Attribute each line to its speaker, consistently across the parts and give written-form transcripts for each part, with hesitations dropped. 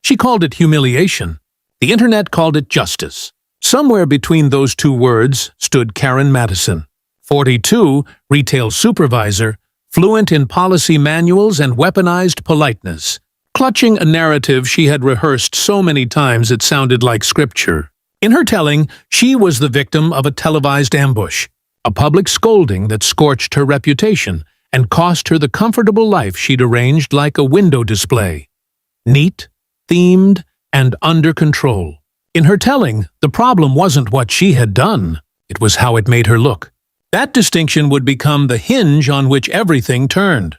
Speaker 1: She called it humiliation. The internet called it justice. Somewhere between those two words stood Karen Madison, 42, retail supervisor, fluent in policy manuals and weaponized politeness, clutching a narrative she had rehearsed so many times it sounded like scripture. In her telling, she was the victim of a televised ambush, a public scolding that scorched her reputation and cost her the comfortable life she'd arranged like a window display. Neat, themed, and under control. In her telling, the problem wasn't what she had done, it was how it made her look. That distinction would become the hinge on which everything turned.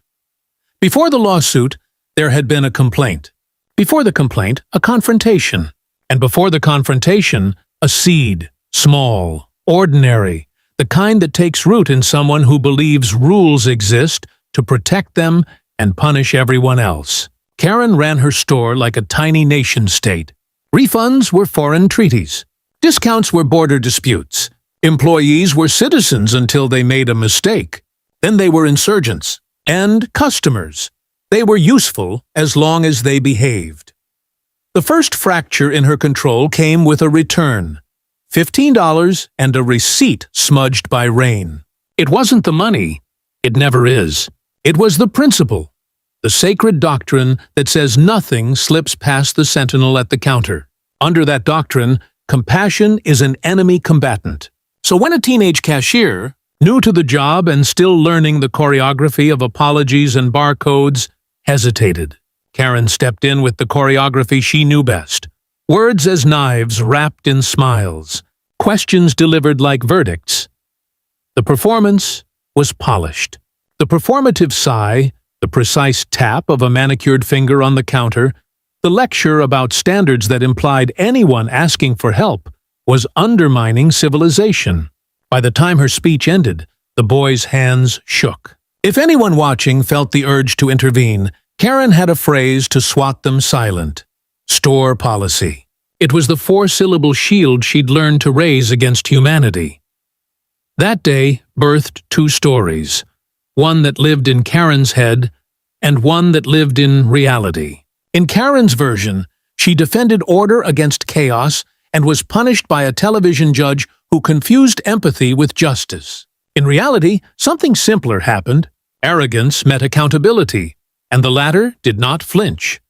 Speaker 1: Before the lawsuit, there had been a complaint. Before the complaint, a confrontation. And before the confrontation, a seed, small, ordinary, the kind that takes root in someone who believes rules exist to protect them and punish everyone else. Karen ran her store like a tiny nation-state. Refunds were foreign treaties. Discounts were border disputes. Employees were citizens until they made a mistake. Then they were insurgents. And customers. They were useful as long as they behaved. The first fracture in her control came with a return. $15 and a receipt smudged by rain. It wasn't the money. It never is. It was the principle. The sacred doctrine that says nothing slips past the sentinel at the counter. Under that doctrine, compassion is an enemy combatant. So when a teenage cashier, new to the job and still learning the choreography of apologies and barcodes, hesitated, Karen stepped in with the choreography she knew best. Words as knives wrapped in smiles, questions delivered like verdicts. The performance was polished. The performative sigh, the precise tap of a manicured finger on the counter, the lecture about standards that implied anyone asking for help was undermining civilization. By the time her speech ended, the boy's hands shook. If anyone watching felt the urge to intervene, Karen had a phrase to swat them silent. Store policy. It was the four-syllable shield she'd learned to raise against humanity. That day birthed two stories. One that lived in Karen's head, and one that lived in reality. In Karen's version, she defended order against chaos and was punished by a television judge who confused empathy with justice. In reality, something simpler happened. Arrogance met accountability, and the latter did not flinch.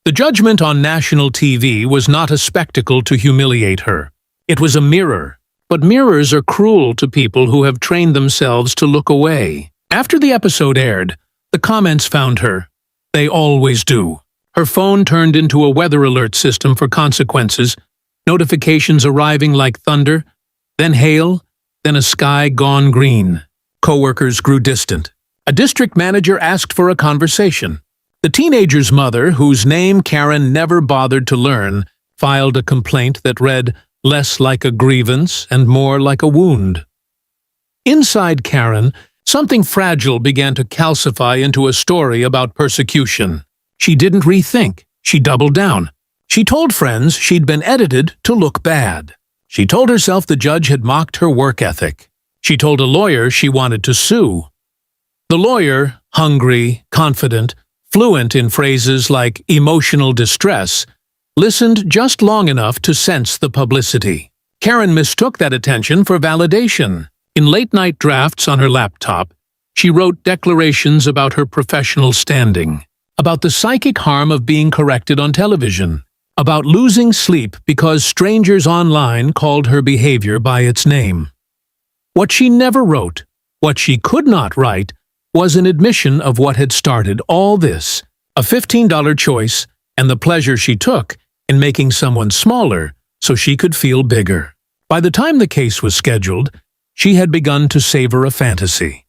Speaker 1: The judgment on national TV was not a spectacle to humiliate her. It was a mirror. But mirrors are cruel to people who have trained themselves to look away. After the episode aired, the comments found her. They always do. Her phone turned into a weather alert system for consequences, notifications arriving like thunder, then hail, then a sky gone green. Coworkers grew distant. A district manager asked for a conversation. The teenager's mother, whose name Karen never bothered to learn, filed a complaint that read less like a grievance and more like a wound. Inside Karen, something fragile began to calcify into a story about persecution. She didn't rethink. She doubled down. She told friends she'd been edited to look bad. She told herself the judge had mocked her work ethic. She told a lawyer she wanted to sue. The lawyer, hungry, confident, fluent in phrases like emotional distress, listened just long enough to sense the publicity. Karen mistook that attention for validation. In late-night drafts on her laptop, she wrote declarations about her professional standing, about the psychic harm of being corrected on television, about losing sleep because strangers online called her behavior by its name. What she never wrote, what she could not write, was an admission of what had started all this, a $15 choice and the pleasure she took in making someone smaller so she could feel bigger. By the time the case was scheduled, she had begun to savor a fantasy.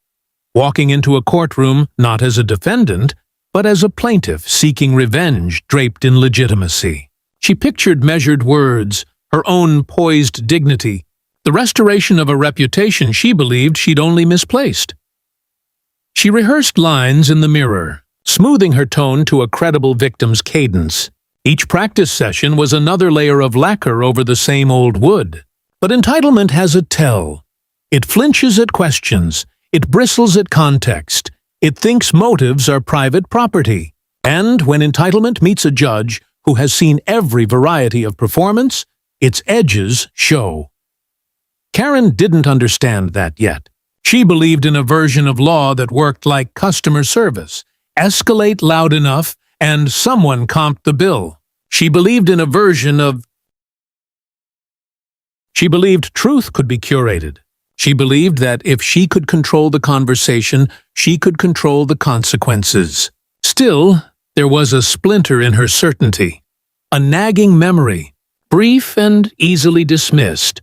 Speaker 1: Walking into a courtroom not as a defendant, but as a plaintiff seeking revenge draped in legitimacy. She pictured measured words, her own poised dignity, the restoration of a reputation she believed she'd only misplaced. She rehearsed lines in the mirror, smoothing her tone to a credible victim's cadence. Each practice session was another layer of lacquer over the same old wood. But entitlement has a tell. It flinches at questions. It bristles at context. It thinks motives are private property. And when entitlement meets a judge who has seen every variety of performance, its edges show. Karen didn't understand that yet. She believed in a version of law that worked like customer service. Escalate loud enough, and someone comped the bill. She believed in a version of... She believed truth could be curated. She believed that if she could control the conversation, she could control the consequences. Still, there was a splinter in her certainty, a nagging memory, brief and easily dismissed,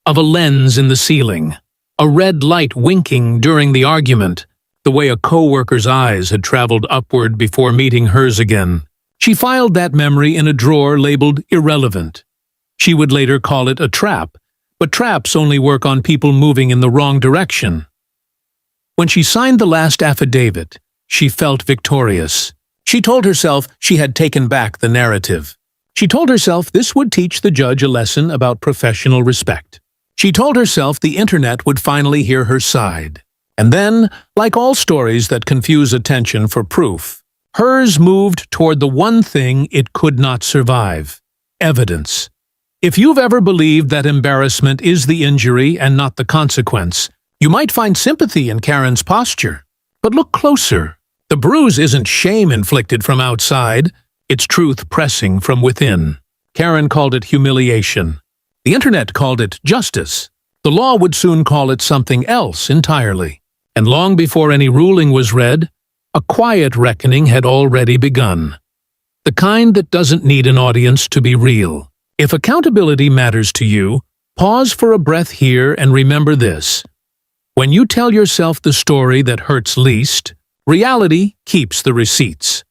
Speaker 1: of a lens in the ceiling, a red light winking during the argument, the way a co-worker's eyes had traveled upward before meeting hers again. She filed that memory in a drawer labeled irrelevant. She would later call it a trap, but traps only work on people moving in the wrong direction. When she signed the last affidavit, she felt victorious. She told herself she had taken back the narrative. She told herself this would teach the judge a lesson about professional respect. She told herself the internet would finally hear her side. And then, like all stories that confuse attention for proof, hers moved toward the one thing it could not survive: evidence. If you've ever believed that embarrassment is the injury and not the consequence, you might find sympathy in Karen's posture. But look closer. The bruise isn't shame inflicted from outside, it's truth pressing from within. Karen called it humiliation. The internet called it justice. The law would soon call it something else entirely. And long before any ruling was read, a quiet reckoning had already begun. The kind that doesn't need an audience to be real. If accountability matters to you, pause for a breath here and remember this. When you tell yourself the story that hurts least, reality keeps the receipts.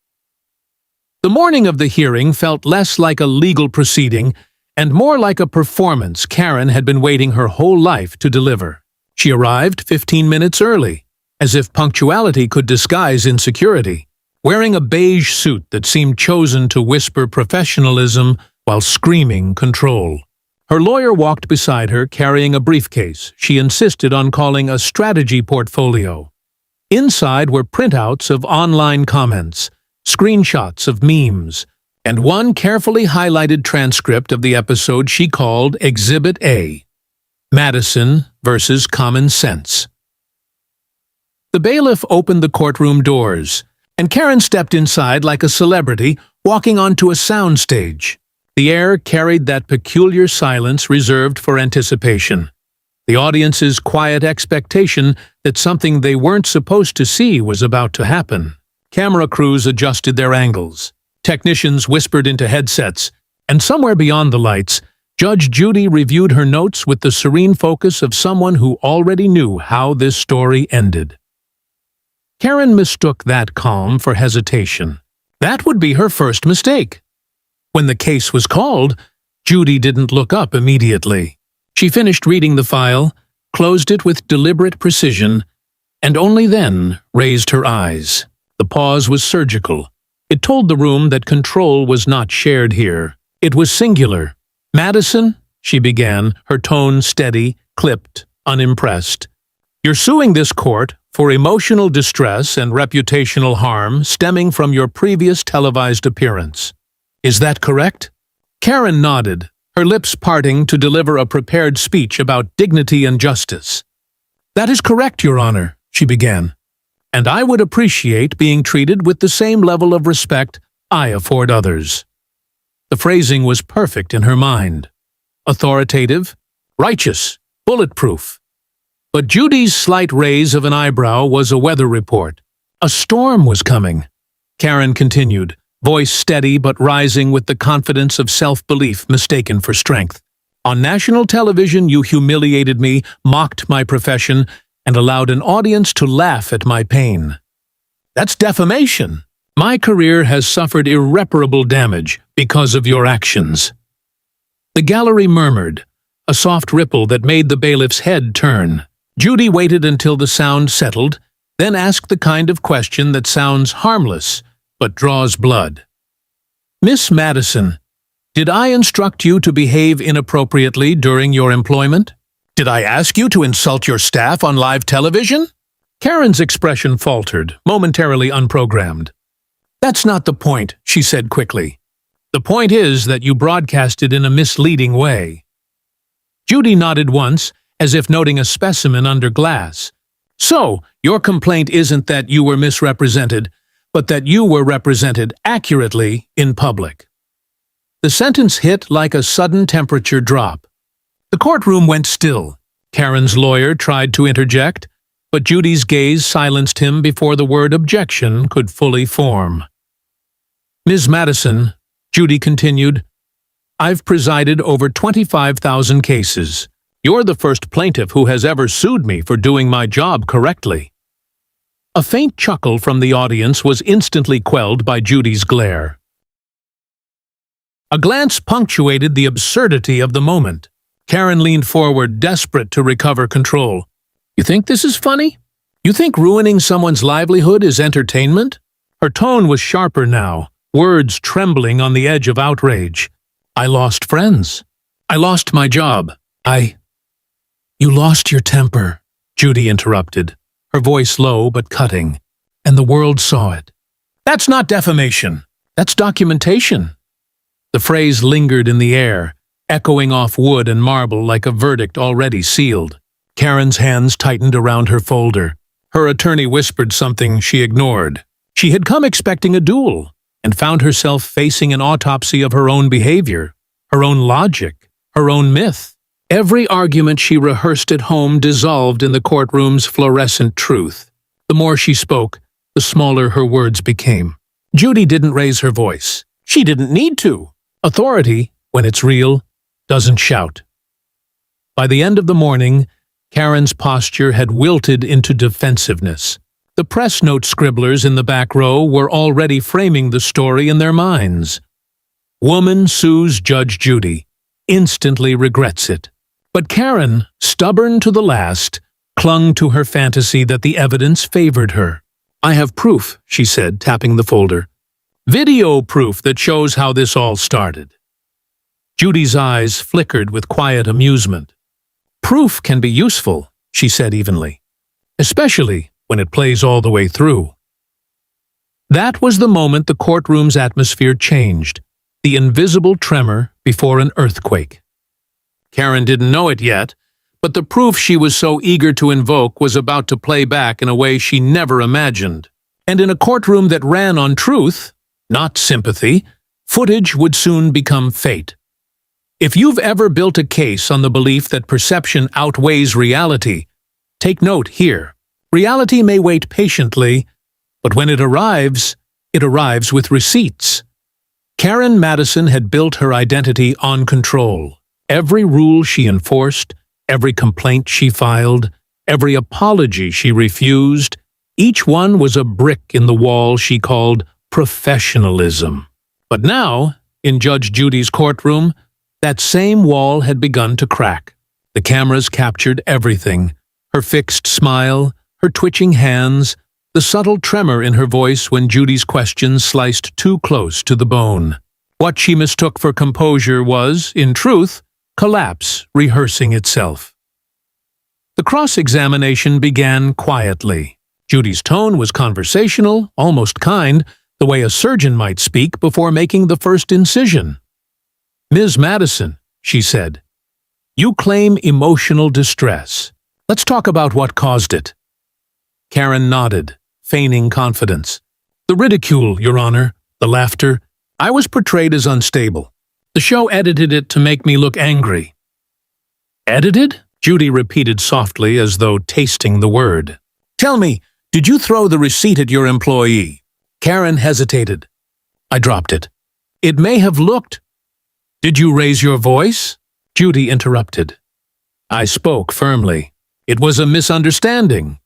Speaker 1: The morning of the hearing felt less like a legal proceeding and more like a performance Karen had been waiting her whole life to deliver. She arrived 15 minutes early, as if punctuality could disguise insecurity, wearing a beige suit that seemed chosen to whisper professionalism while screaming control. Her lawyer walked beside her carrying a briefcase she insisted on calling a strategy portfolio. Inside were printouts of online comments, screenshots of memes, and one carefully highlighted transcript of the episode she called Exhibit A, Madison versus Common Sense. The bailiff opened the courtroom doors, and Karen stepped inside like a celebrity walking onto a soundstage. The air carried that peculiar silence reserved for anticipation. The audience's quiet expectation that something they weren't supposed to see was about to happen. Camera crews adjusted their angles. Technicians whispered into headsets, and somewhere beyond the lights, Judge Judy reviewed her notes with the serene focus of someone who already knew how this story ended. Karen mistook that calm for hesitation. That would be her first mistake. When the case was called, Judy didn't look up immediately. She finished reading the file, closed it with deliberate precision, and only then raised her eyes. The pause was surgical. It told the room that control was not shared here. It was singular. "Madison," she began, her tone steady, clipped, unimpressed. "You're suing this court for emotional distress and reputational harm stemming from your previous televised appearance. Is that correct?" Karen nodded, her lips parting to deliver a prepared speech about dignity and justice. "That is correct, Your Honor," she began. "And I would appreciate being treated with the same level of respect I afford others." The phrasing was perfect in her mind. Authoritative, righteous, bulletproof. But Judy's slight raise of an eyebrow was a weather report. A storm was coming. Karen continued, voice steady but rising with the confidence of self-belief mistaken for strength. "On national television you humiliated me, mocked my profession, and allowed an audience to laugh at my pain. That's defamation. My career has suffered irreparable damage because of your actions." The gallery murmured, a soft ripple that made the bailiff's head turn. Judy waited until the sound settled, then asked the kind of question that sounds harmless, but draws blood. "Miss Madison, did I instruct you to behave inappropriately during your employment? Did I ask you to insult your staff on live television?" Karen's expression faltered, momentarily unprogrammed. "That's not the point," she said quickly. The point is that you broadcasted in a misleading way. Judy nodded once, as if noting a specimen under glass. So, your complaint isn't that you were misrepresented, but that you were represented accurately in public. The sentence hit like a sudden temperature drop. The courtroom went still. Karen's lawyer tried to interject, but Judy's gaze silenced him before the word objection could fully form. Ms. Madison, Judy continued, I've presided over 25,000 cases. You're the first plaintiff who has ever sued me for doing my job correctly. A faint chuckle from the audience was instantly quelled by Judy's glare. A glance punctuated the absurdity of the moment. Karen leaned forward, desperate to recover control. You think this is funny? You think ruining someone's livelihood is entertainment? Her tone was sharper now, words trembling on the edge of outrage. I lost friends. I lost my job. You lost your temper, Judy interrupted, her voice low but cutting, and the world saw it. That's not defamation. That's documentation. The phrase lingered in the air, echoing off wood and marble like a verdict already sealed. Karen's hands tightened around her folder. Her attorney whispered something she ignored. She had come expecting a duel, and found herself facing an autopsy of her own behavior, her own logic, her own myth. Every argument she rehearsed at home dissolved in the courtroom's fluorescent truth. The more she spoke, the smaller her words became. Judy didn't raise her voice. She didn't need to. Authority, when it's real, doesn't shout. By the end of the morning, Karen's posture had wilted into defensiveness. The press note scribblers in the back row were already framing the story in their minds. Woman sues Judge Judy, instantly regrets it. But Karen, stubborn to the last, clung to her fantasy that the evidence favored her. I have proof, she said, tapping the folder. Video proof that shows how this all started. Judy's eyes flickered with quiet amusement. Proof can be useful, she said evenly, especially when it plays all the way through. That was the moment the courtroom's atmosphere changed, the invisible tremor before an earthquake. Karen didn't know it yet, but the proof she was so eager to invoke was about to play back in a way she never imagined. And in a courtroom that ran on truth, not sympathy, footage would soon become fate. If you've ever built a case on the belief that perception outweighs reality, take note here. Reality may wait patiently, but when it arrives with receipts. Karen Madison had built her identity on control. Every rule she enforced, every complaint she filed, every apology she refused, each one was a brick in the wall she called professionalism. But now, in Judge Judy's courtroom, that same wall had begun to crack. The cameras captured everything, her fixed smile, her twitching hands, the subtle tremor in her voice when Judy's questions sliced too close to the bone. What she mistook for composure was, in truth, collapse rehearsing itself. The cross-examination began quietly. Judy's tone was conversational, almost kind, the way a surgeon might speak before making the first incision. Ms. Madison, she said, you claim emotional distress. Let's talk about what caused it. Karen nodded, feigning confidence. The ridicule, Your Honor, the laughter. I was portrayed as unstable. The show edited it to make me look angry. Edited? Judy repeated softly as though tasting the word. Tell me, did you throw the receipt at your employee? Karen hesitated. I dropped it. It may have looked. Did you raise your voice? Judy interrupted. I spoke firmly. It was a misunderstanding.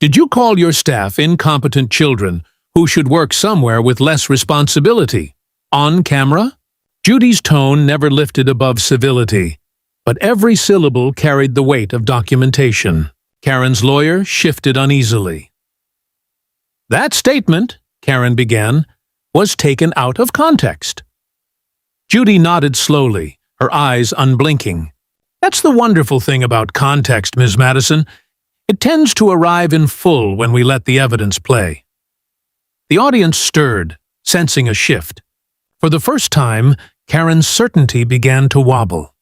Speaker 1: Did you call your staff incompetent children who should work somewhere with less responsibility? On camera? Judy's tone never lifted above civility, but every syllable carried the weight of documentation. Karen's lawyer shifted uneasily. That statement, Karen began, was taken out of context. Judy nodded slowly, her eyes unblinking. That's the wonderful thing about context, Ms. Madison. It tends to arrive in full when we let the evidence play. The audience stirred, sensing a shift. For the first time, Karen's certainty began to wobble.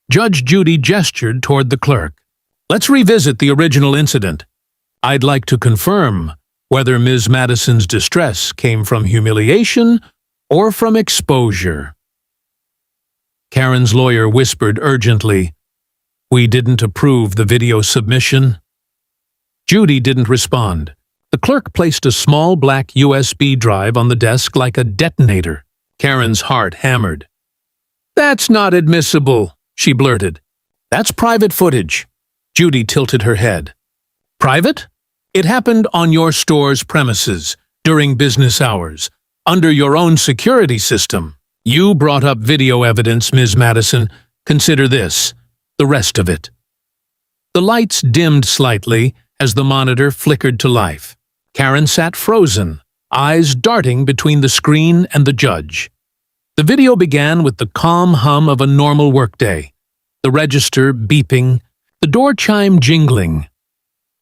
Speaker 1: Judge Judy gestured toward the clerk. Let's revisit the original incident. I'd like to confirm whether Ms. Madison's distress came from humiliation or from exposure. Karen's lawyer whispered urgently, "We didn't approve the video submission." Judy didn't respond. The clerk placed a small black USB drive on the desk like a detonator. Karen's heart hammered. "That's not admissible," she blurted. "That's private footage." Judy tilted her head. "Private? It happened on your store's premises, during business hours, under your own security system. You brought up video evidence, Ms. Madison. Consider this, the rest of it." The lights dimmed slightly as the monitor flickered to life. Karen sat frozen, eyes darting between the screen and the judge. The video began with the calm hum of a normal workday, the register beeping, the door chime jingling,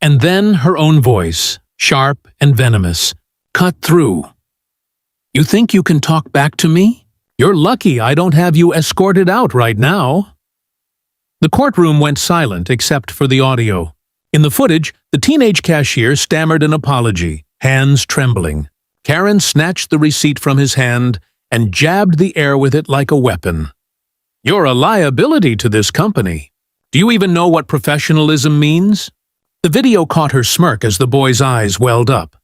Speaker 1: and then her own voice, sharp and venomous, cut through. "You think you can talk back to me? You're lucky I don't have you escorted out right now." The courtroom went silent except for the audio. In the footage, the teenage cashier stammered an apology, hands trembling. Karen snatched the receipt from his hand and jabbed the air with it like a weapon. "You're a liability to this company. Do you even know what professionalism means?" The video caught her smirk as the boy's eyes welled up.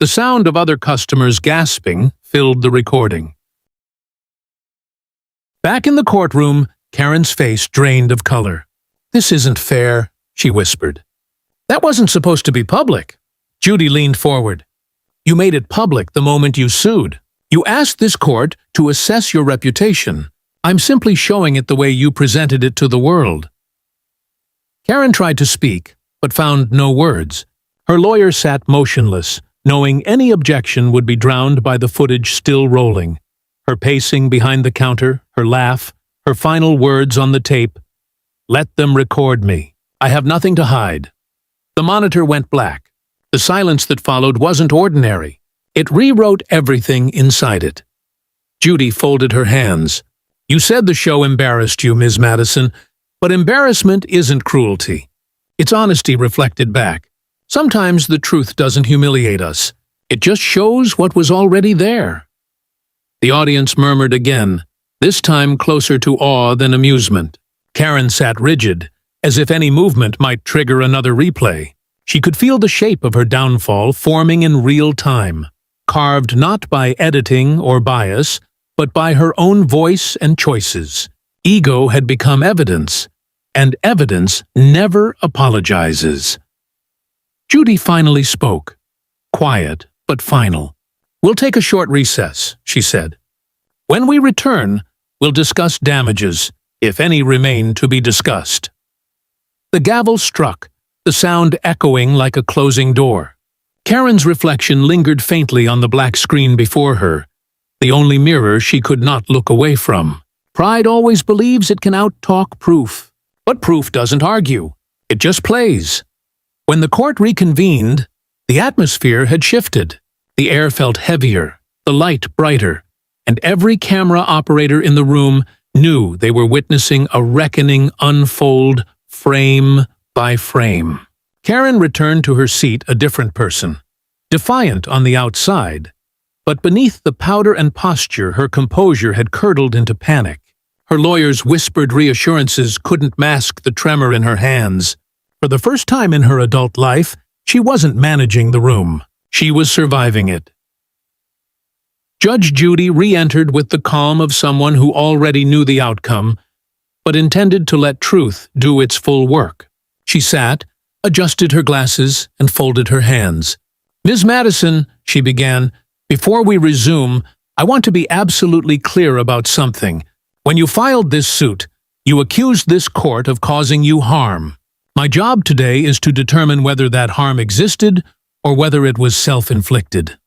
Speaker 1: The sound of other customers gasping filled the recording. Back in the courtroom, Karen's face drained of color. "This isn't fair," she whispered. "That wasn't supposed to be public." Judy leaned forward. "You made it public the moment you sued. You asked this court to assess your reputation. I'm simply showing it the way you presented it to the world." Karen tried to speak, but found no words. Her lawyer sat motionless, knowing any objection would be drowned by the footage still rolling. Her pacing behind the counter, her laugh, her final words on the tape. "Let them record me. I have nothing to hide." The monitor went black. The silence that followed wasn't ordinary. It rewrote everything inside it. Judy folded her hands. "You said the show embarrassed you, Ms. Madison, but embarrassment isn't cruelty. It's honesty reflected back. Sometimes the truth doesn't humiliate us. It just shows what was already there." The audience murmured again, this time closer to awe than amusement. Karen sat rigid, as if any movement might trigger another replay. She could feel the shape of her downfall forming in real time, carved not by editing or bias, but by her own voice and choices. Ego had become evidence, and evidence never apologizes. Judy finally spoke, quiet but final. "We'll take a short recess," she said. "When we return, we'll discuss damages, if any remain to be discussed." The gavel struck, the sound echoing like a closing door. Karen's reflection lingered faintly on the black screen before her, the only mirror she could not look away from. Pride always believes it can out-talk proof. But proof doesn't argue. It just plays. When the court reconvened, the atmosphere had shifted. The air felt heavier, the light brighter, and every camera operator in the room knew they were witnessing a reckoning unfold frame by frame. Karen returned to her seat a different person, defiant on the outside, but beneath the powder and posture her composure had curdled into panic. Her lawyer's whispered reassurances couldn't mask the tremor in her hands. For the first time in her adult life, she wasn't managing the room. She was surviving it. Judge Judy re-entered with the calm of someone who already knew the outcome, but intended to let truth do its full work. She sat, adjusted her glasses, and folded her hands. "Ms. Madison," she began, "before we resume, I want to be absolutely clear about something. When you filed this suit, you accused this court of causing you harm. My job today is to determine whether that harm existed or whether it was self-inflicted."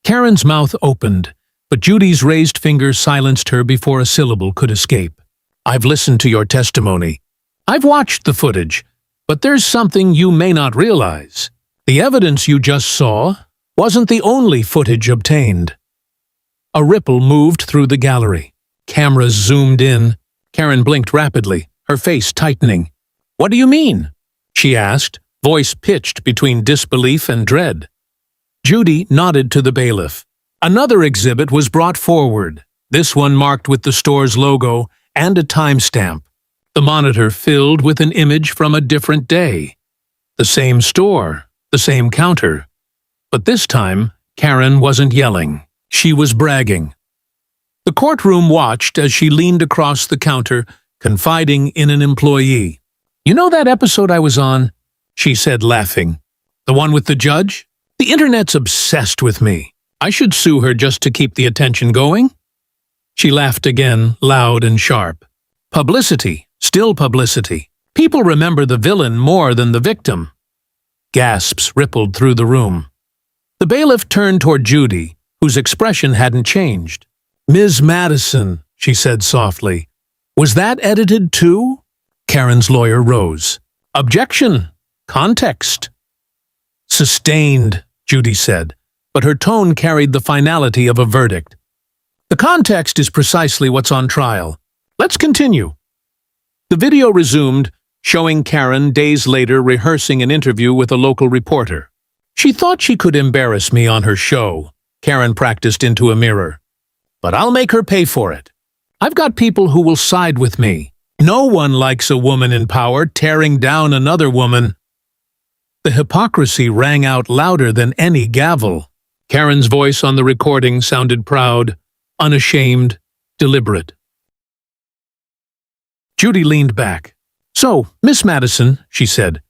Speaker 1: Karen's mouth opened, but Judy's raised finger silenced her before a syllable could escape. "I've listened to your testimony. I've watched the footage, but there's something you may not realize. The evidence you just saw wasn't the only footage obtained." A ripple moved through the gallery. Cameras zoomed in. Karen blinked rapidly, her face tightening. "What do you mean?" she asked, voice pitched between disbelief and dread. Judy nodded to the bailiff. Another exhibit was brought forward, this one marked with the store's logo and a timestamp. The monitor filled with an image from a different day. The same store, the same counter. But this time, Karen wasn't yelling. She was bragging. The courtroom watched as she leaned across the counter, confiding in an employee. "You know that episode I was on?" she said, laughing. "The one with the judge? The internet's obsessed with me. I should sue her just to keep the attention going." She laughed again, loud and sharp. Publicity, still publicity. People remember the villain more than the victim. Gasps rippled through the room. The bailiff turned toward Judy, whose expression hadn't changed. "Ms. Madison," she said softly, "was that edited too?" Karen's lawyer rose. "Objection. Context." "Sustained," Judy said, but her tone carried the finality of a verdict. "The context is precisely what's on trial. Let's continue." The video resumed, showing Karen days later rehearsing an interview with a local reporter. "She thought she could embarrass me on her show," Karen practiced into a mirror. "But I'll make her pay for it. I've got people who will side with me. No one likes a woman in power tearing down another woman." The hypocrisy rang out louder than any gavel. Karen's voice on the recording sounded proud, unashamed, deliberate. Judy leaned back. "So, Miss Madison," she said,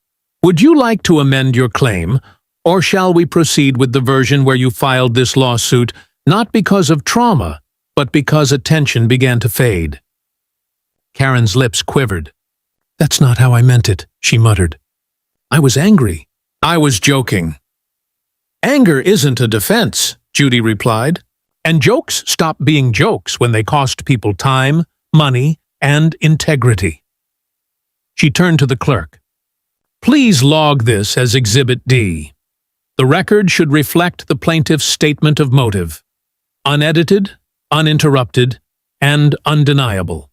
Speaker 1: "would you like to amend your claim, or shall we proceed with the version where you filed this lawsuit not because of trauma, but because attention began to fade?" Karen's lips quivered. "That's not how I meant it," she muttered. "I was angry. I was joking." "Anger isn't a defense," Judy replied. "And jokes stop being jokes when they cost people time, money, and integrity." She turned to the clerk. "Please log this as Exhibit D. The record should reflect the plaintiff's statement of motive. Unedited, uninterrupted, and undeniable."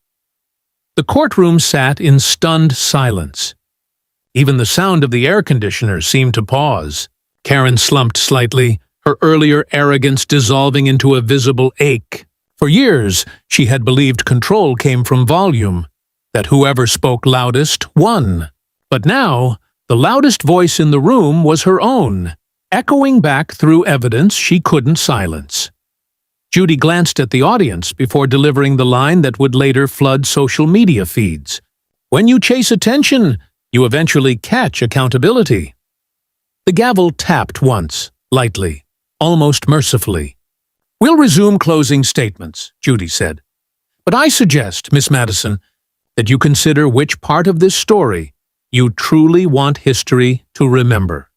Speaker 1: The courtroom sat in stunned silence. Even the sound of the air conditioner seemed to pause. Karen slumped slightly, her earlier arrogance dissolving into a visible ache. For years, she had believed control came from volume, that whoever spoke loudest won. But now, the loudest voice in the room was her own, echoing back through evidence she couldn't silence. Judy glanced at the audience before delivering the line that would later flood social media feeds. "When you chase attention, you eventually catch accountability." The gavel tapped once, lightly, almost mercifully. "We'll resume closing statements," Judy said. "But I suggest, Miss Madison, that you consider which part of this story you truly want history to remember."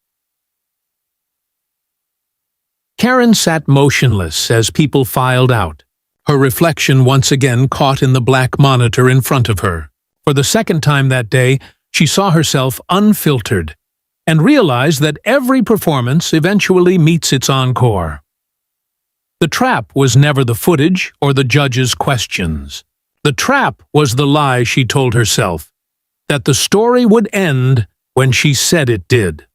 Speaker 1: Karen sat motionless as people filed out, her reflection once again caught in the black monitor in front of her. For the second time that day, she saw herself unfiltered, and realized that every performance eventually meets its encore. The trap was never the footage or the judge's questions. The trap was the lie she told herself, that the story would end when she said it did.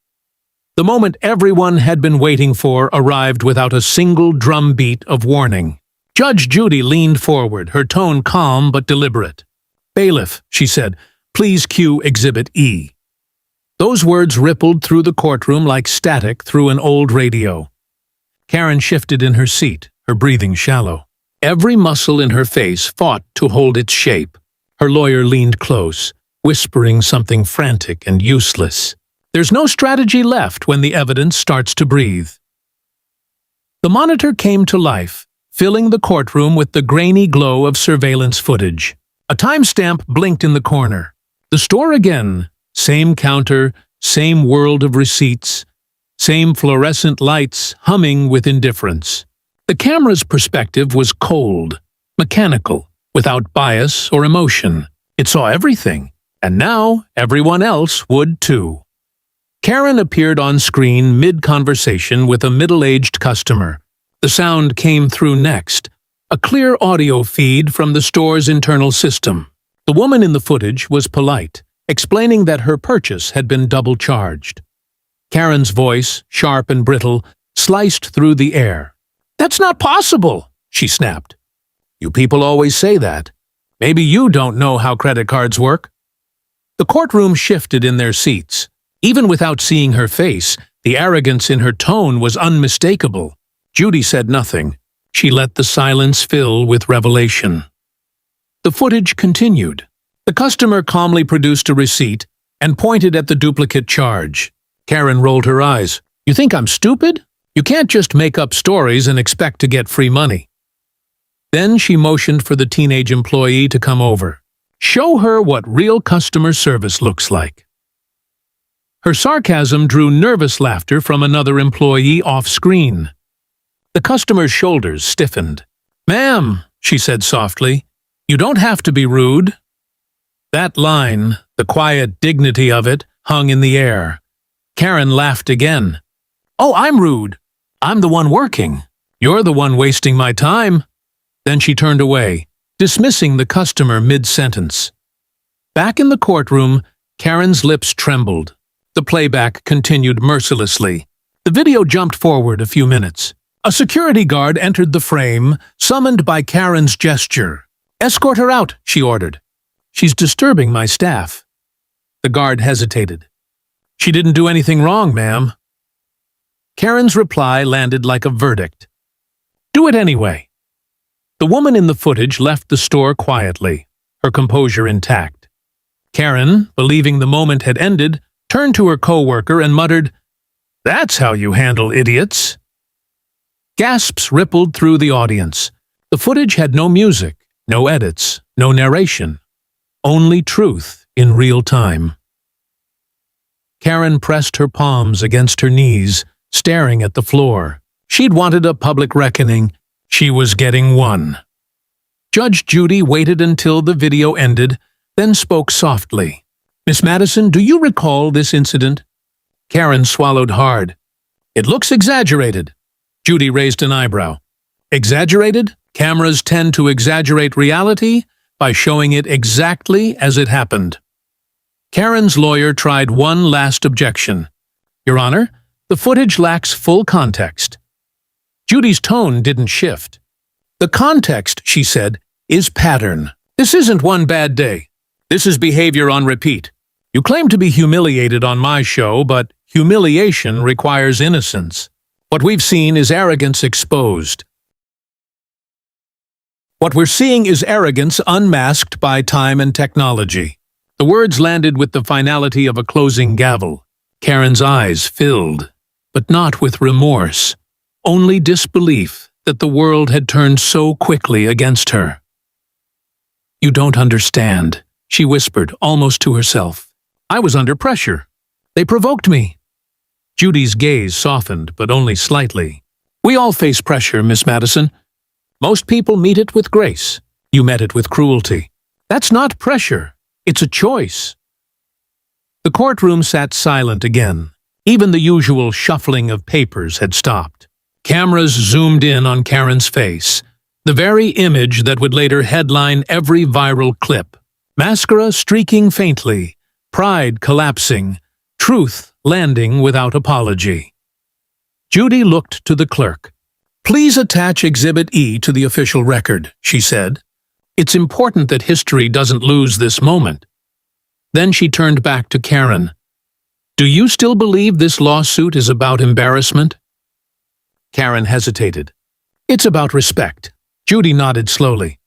Speaker 1: The moment everyone had been waiting for arrived without a single drumbeat of warning. Judge Judy leaned forward, her tone calm but deliberate. "Bailiff," she said, "please cue Exhibit E." Those words rippled through the courtroom like static through an old radio. Karen shifted in her seat, her breathing shallow. Every muscle in her face fought to hold its shape. Her lawyer leaned close, whispering something frantic and useless. There's no strategy left when the evidence starts to breathe. The monitor came to life, filling the courtroom with the grainy glow of surveillance footage. A timestamp blinked in the corner. The store again. Same counter, same world of receipts, same fluorescent lights humming with indifference. The camera's perspective was cold, mechanical, without bias or emotion. It saw everything, and now everyone else would too. Karen appeared on screen mid-conversation with a middle-aged customer. The sound came through next, a clear audio feed from the store's internal system. The woman in the footage was polite, explaining that her purchase had been double-charged. Karen's voice, sharp and brittle, sliced through the air. "That's not possible," she snapped. "You people always say that. Maybe you don't know how credit cards work." The courtroom shifted in their seats. Even without seeing her face, the arrogance in her tone was unmistakable. Judy said nothing. She let the silence fill with revelation. The footage continued. The customer calmly produced a receipt and pointed at the duplicate charge. Karen rolled her eyes. "You think I'm stupid? You can't just make up stories and expect to get free money." Then she motioned for the teenage employee to come over. Show her what real customer service looks like. Her sarcasm drew nervous laughter from another employee off-screen. The customer's shoulders stiffened. "Ma'am," she said softly, "you don't have to be rude." That line, the quiet dignity of it, hung in the air. Karen laughed again. "Oh, I'm rude. I'm the one working. You're the one wasting my time." Then she turned away, dismissing the customer mid-sentence. Back in the courtroom, Karen's lips trembled. The playback continued mercilessly. The video jumped forward a few minutes. A security guard entered the frame, summoned by Karen's gesture. "Escort her out," she ordered. "She's disturbing my staff." The guard hesitated. "She didn't do anything wrong, ma'am." Karen's reply landed like a verdict. "Do it anyway." The woman in the footage left the store quietly, her composure intact. Karen, believing the moment had ended, turned to her co-worker and muttered, "That's how you handle idiots." Gasps rippled through the audience. The footage had no music, no edits, no narration. Only truth in real time. Karen pressed her palms against her knees, staring at the floor. She'd wanted a public reckoning. She was getting one. Judge Judy waited until the video ended, then spoke softly. "Miss Madison, do you recall this incident?" Karen swallowed hard. "It looks exaggerated." Judy raised an eyebrow. "Exaggerated? Cameras tend to exaggerate reality by showing it exactly as it happened." Karen's lawyer tried one last objection. "Your Honor, the footage lacks full context." Judy's tone didn't shift. "The context," she said, "is pattern. This isn't one bad day. This is behavior on repeat. You claim to be humiliated on my show, but humiliation requires innocence. What we've seen is arrogance exposed. What we're seeing is arrogance unmasked by time and technology." The words landed with the finality of a closing gavel. Karen's eyes filled, but not with remorse, only disbelief that the world had turned so quickly against her. "You don't understand," she whispered, almost to herself. "I was under pressure. They provoked me." Judy's gaze softened, but only slightly. "We all face pressure, Miss Madison. Most people meet it with grace. You met it with cruelty. That's not pressure. It's a choice." The courtroom sat silent again. Even the usual shuffling of papers had stopped. Cameras zoomed in on Karen's face, the very image that would later headline every viral clip. Mascara streaking faintly, pride collapsing, truth landing without apology. Judy looked to the clerk. "Please attach Exhibit E to the official record," she said. "It's important that history doesn't lose this moment." Then she turned back to Karen. "Do you still believe this lawsuit is about embarrassment?" Karen hesitated. "It's about respect." Judy nodded slowly.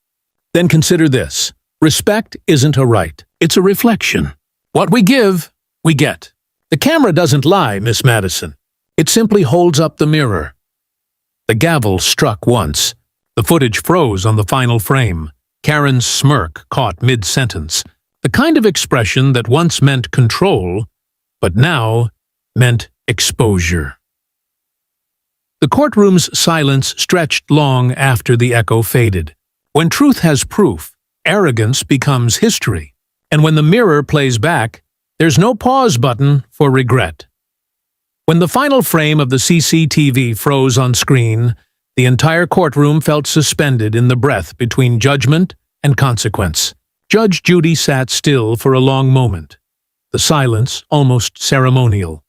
Speaker 1: "Then consider this. Respect isn't a right. It's a reflection. What we give, we get. The camera doesn't lie, Miss Madison. It simply holds up the mirror." The gavel struck once. The footage froze on the final frame. Karen's smirk caught mid-sentence, the kind of expression that once meant control, but now meant exposure. The courtroom's silence stretched long after the echo faded. When truth has proof, arrogance becomes history. And when the mirror plays back, there's no pause button for regret. When the final frame of the CCTV froze on screen, The entire courtroom felt suspended in the breath between judgment and consequence. Judge Judy sat still for a long moment, the silence almost ceremonial.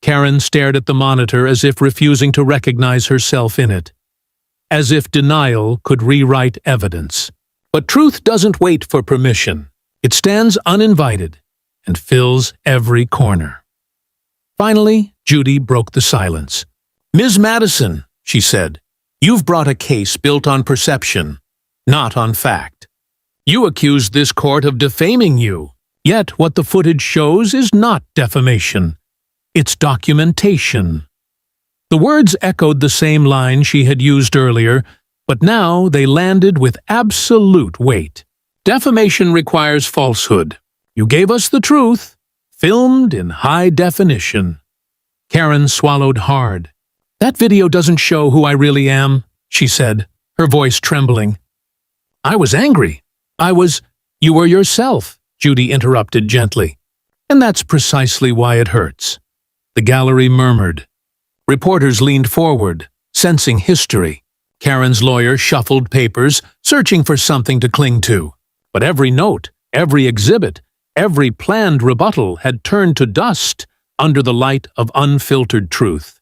Speaker 1: Karen stared at the monitor as if refusing to recognize herself in it, as if denial could rewrite evidence. But truth doesn't wait for permission. It stands uninvited and fills every corner. Finally, Judy broke the silence. "Ms. Madison," she said, "you've brought a case built on perception, not on fact. You accused this court of defaming you, yet what the footage shows is not defamation. It's documentation." The words echoed the same line she had used earlier, but now they landed with absolute weight. Defamation requires falsehood. You gave us the truth, filmed in high definition. Karen swallowed hard. "That video doesn't show who I really am," she said, her voice trembling. "I was angry. You were yourself," Judy interrupted gently. "And that's precisely why it hurts." The gallery murmured. Reporters leaned forward, sensing history. Karen's lawyer shuffled papers, searching for something to cling to. But every note, every exhibit, every planned rebuttal had turned to dust under the light of unfiltered truth.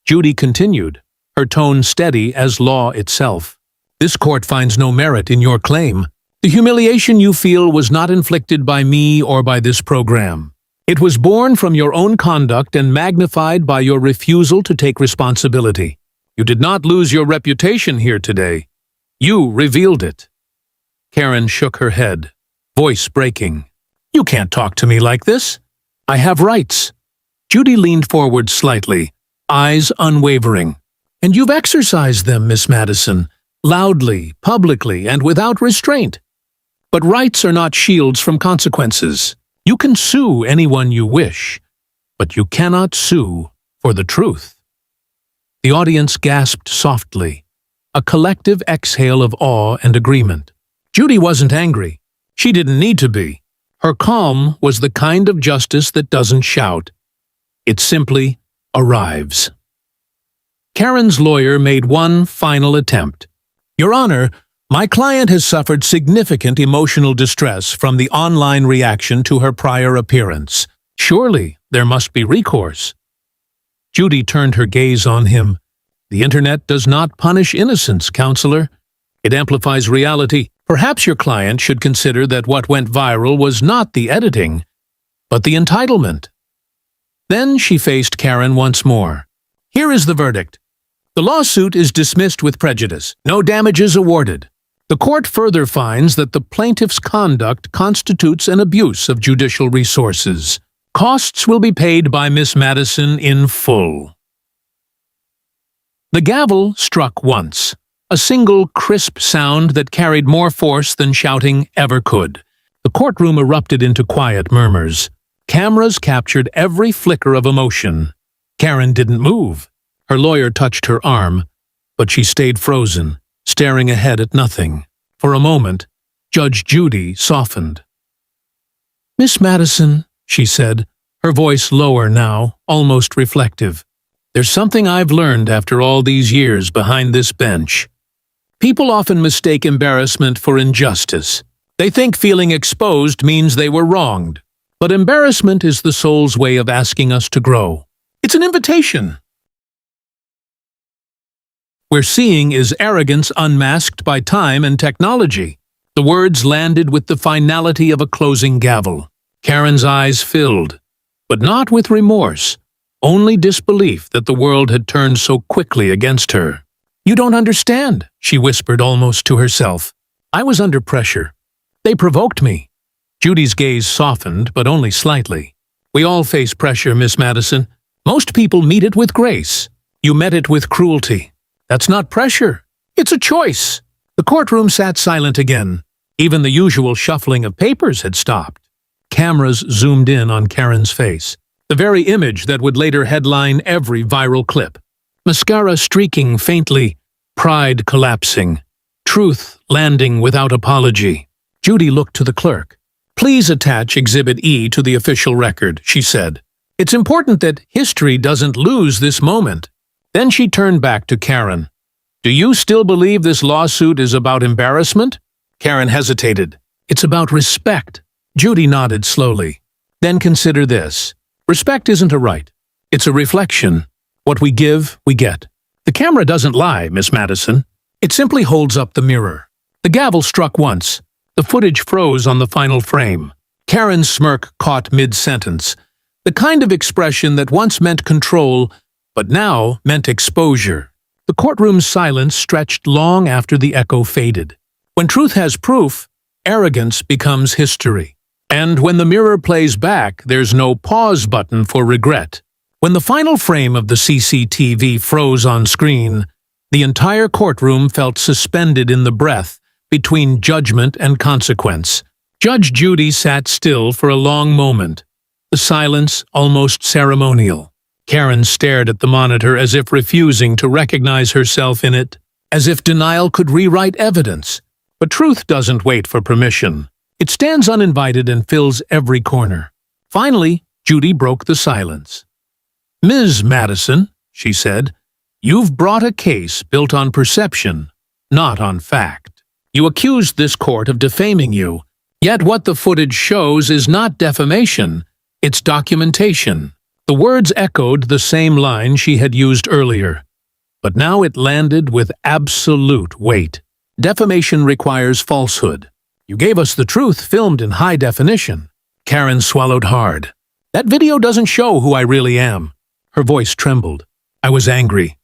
Speaker 1: Judy continued, her tone steady as law itself. "This court finds no merit in your claim. The humiliation you feel was not inflicted by me or by this program. It was born from your own conduct and magnified by your refusal to take responsibility. You did not lose your reputation here today. You revealed it." Karen shook her head, voice breaking. "You can't talk to me like this. I have rights." Judy leaned forward slightly, eyes unwavering. "And you've exercised them, Miss Madison, loudly, publicly, and without restraint. But rights are not shields from consequences. You can sue anyone you wish, but you cannot sue for the truth." The audience gasped softly, a collective exhale of awe and agreement. Judy wasn't angry. She didn't need to be. Her calm was the kind of justice that doesn't shout. It simply arrives. Karen's lawyer made one final attempt. "Your Honor, my client has suffered significant emotional distress from the online reaction to her prior appearance. Surely there must be recourse." Judy turned her gaze on him. "The Internet does not punish innocence, counselor. It amplifies reality. Perhaps your client should consider that what went viral was not the editing, but the entitlement." Then she faced Karen once more. "Here is the verdict. The lawsuit is dismissed with prejudice. No damages awarded. The court further finds that the plaintiff's conduct constitutes an abuse of judicial resources. Costs will be paid by Miss Madison in full." The gavel struck once, a single crisp sound that carried more force than shouting ever could. The courtroom erupted into quiet murmurs. Cameras captured every flicker of emotion. Karen didn't move. Her lawyer touched her arm, but she stayed frozen, staring ahead at nothing. For a moment, Judge Judy softened. "Miss Madison," she said, her voice lower now, almost reflective. "There's something I've learned after all these years behind this bench. People often mistake embarrassment for injustice. They think feeling exposed means they were wronged. But embarrassment is the soul's way of asking us to grow. It's an invitation. We're seeing is arrogance unmasked by time and technology." The words landed with the finality of a closing gavel. Karen's eyes filled, but not with remorse, only disbelief that the world had turned so quickly against her. "You don't understand," she whispered almost to herself. "I was under pressure. They provoked me." Judy's gaze softened, but only slightly. "We all face pressure, Miss Madison. Most people meet it with grace. You met it with cruelty. That's not pressure. It's a choice." The courtroom sat silent again. Even the usual shuffling of papers had stopped. Cameras zoomed in on Karen's face, the very image that would later headline every viral clip. Mascara streaking faintly, pride collapsing, truth landing without apology. Judy looked to the clerk. "Please attach Exhibit E to the official record," she said. "It's important that history doesn't lose this moment." Then she turned back to Karen. "Do you still believe this lawsuit is about embarrassment?" Karen hesitated. "It's about respect." Judy nodded slowly. "Then consider this. Respect isn't a right. It's a reflection. What we give, we get. The camera doesn't lie, Miss Madison. It simply holds up the mirror." The gavel struck once. The footage froze on the final frame. Karen's smirk caught mid-sentence. The kind of expression that once meant control, but now meant exposure. The courtroom's silence stretched long after the echo faded. When truth has proof, arrogance becomes history. And when the mirror plays back, there's no pause button for regret. When the final frame of the CCTV froze on screen, the entire courtroom felt suspended in the breath between judgment and consequence. Judge Judy sat still for a long moment, the silence almost ceremonial. Karen stared at the monitor as if refusing to recognize herself in it, as if denial could rewrite evidence. But truth doesn't wait for permission. It stands uninvited and fills every corner. Finally, Judy broke the silence. "Ms. Madison," she said, "you've brought a case built on perception, not on fact. You accused this court of defaming you, yet what the footage shows is not defamation, it's documentation." The words echoed the same line she had used earlier, but now it landed with absolute weight. Defamation requires falsehood. You gave us the truth filmed in high definition. Karen swallowed hard. "That video doesn't show who I really am." Her voice trembled. "I was angry.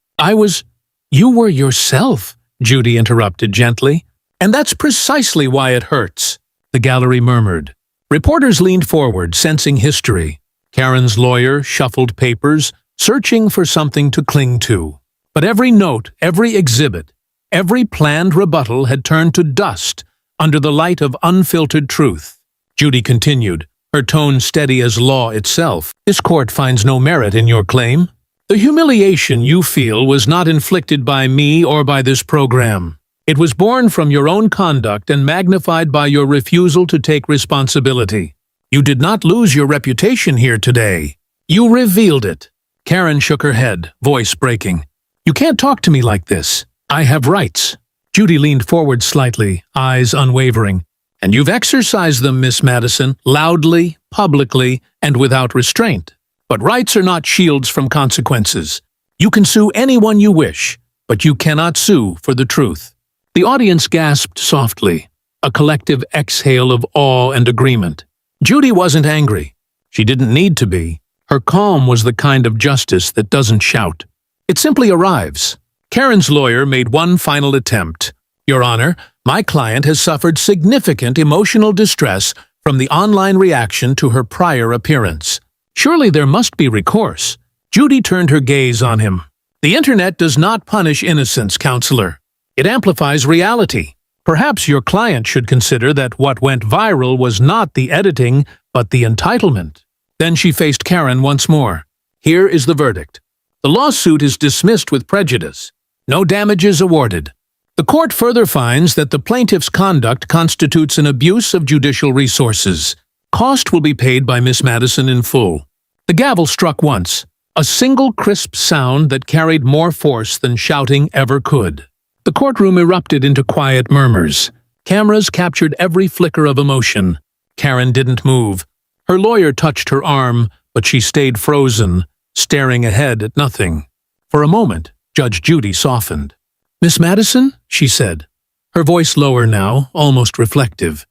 Speaker 1: You were yourself," Judy interrupted gently. "And that's precisely why it hurts," the gallery murmured. Reporters leaned forward, sensing history. Karen's lawyer shuffled papers, searching for something to cling to. But every note, every exhibit, every planned rebuttal had turned to dust under the light of unfiltered truth. Judy continued, her tone steady as law itself. "This court finds no merit in your claim. The humiliation you feel was not inflicted by me or by this program. It was born from your own conduct and magnified by your refusal to take responsibility. You did not lose your reputation here today. You revealed it." Karen shook her head, voice breaking. "You can't talk to me like this. I have rights." Judy leaned forward slightly, eyes unwavering. "And you've exercised them, Miss Madison, loudly, publicly, and without restraint. But rights are not shields from consequences. You can sue anyone you wish, but you cannot sue for the truth." The audience gasped softly, a collective exhale of awe and agreement. Judy wasn't angry. She didn't need to be. Her calm was the kind of justice that doesn't shout. It simply arrives. Karen's lawyer made one final attempt. "Your Honor, my client has suffered significant emotional distress from the online reaction to her prior appearance. Surely there must be recourse." Judy turned her gaze on him. "The internet does not punish innocence, counselor. It amplifies reality. Perhaps your client should consider that what went viral was not the editing, but the entitlement." Then she faced Karen once more. "Here is the verdict. The lawsuit is dismissed with prejudice. No damages awarded. The court further finds that the plaintiff's conduct constitutes an abuse of judicial resources. Cost will be paid by Miss Madison in full." The gavel struck once, a single crisp sound that carried more force than shouting ever could. The courtroom erupted into quiet murmurs. Cameras captured every flicker of emotion. Karen didn't move. Her lawyer touched her arm, but she stayed frozen, staring ahead at nothing. For a moment, Judge Judy softened. "Miss Madison?" she said, her voice lower now, almost reflective.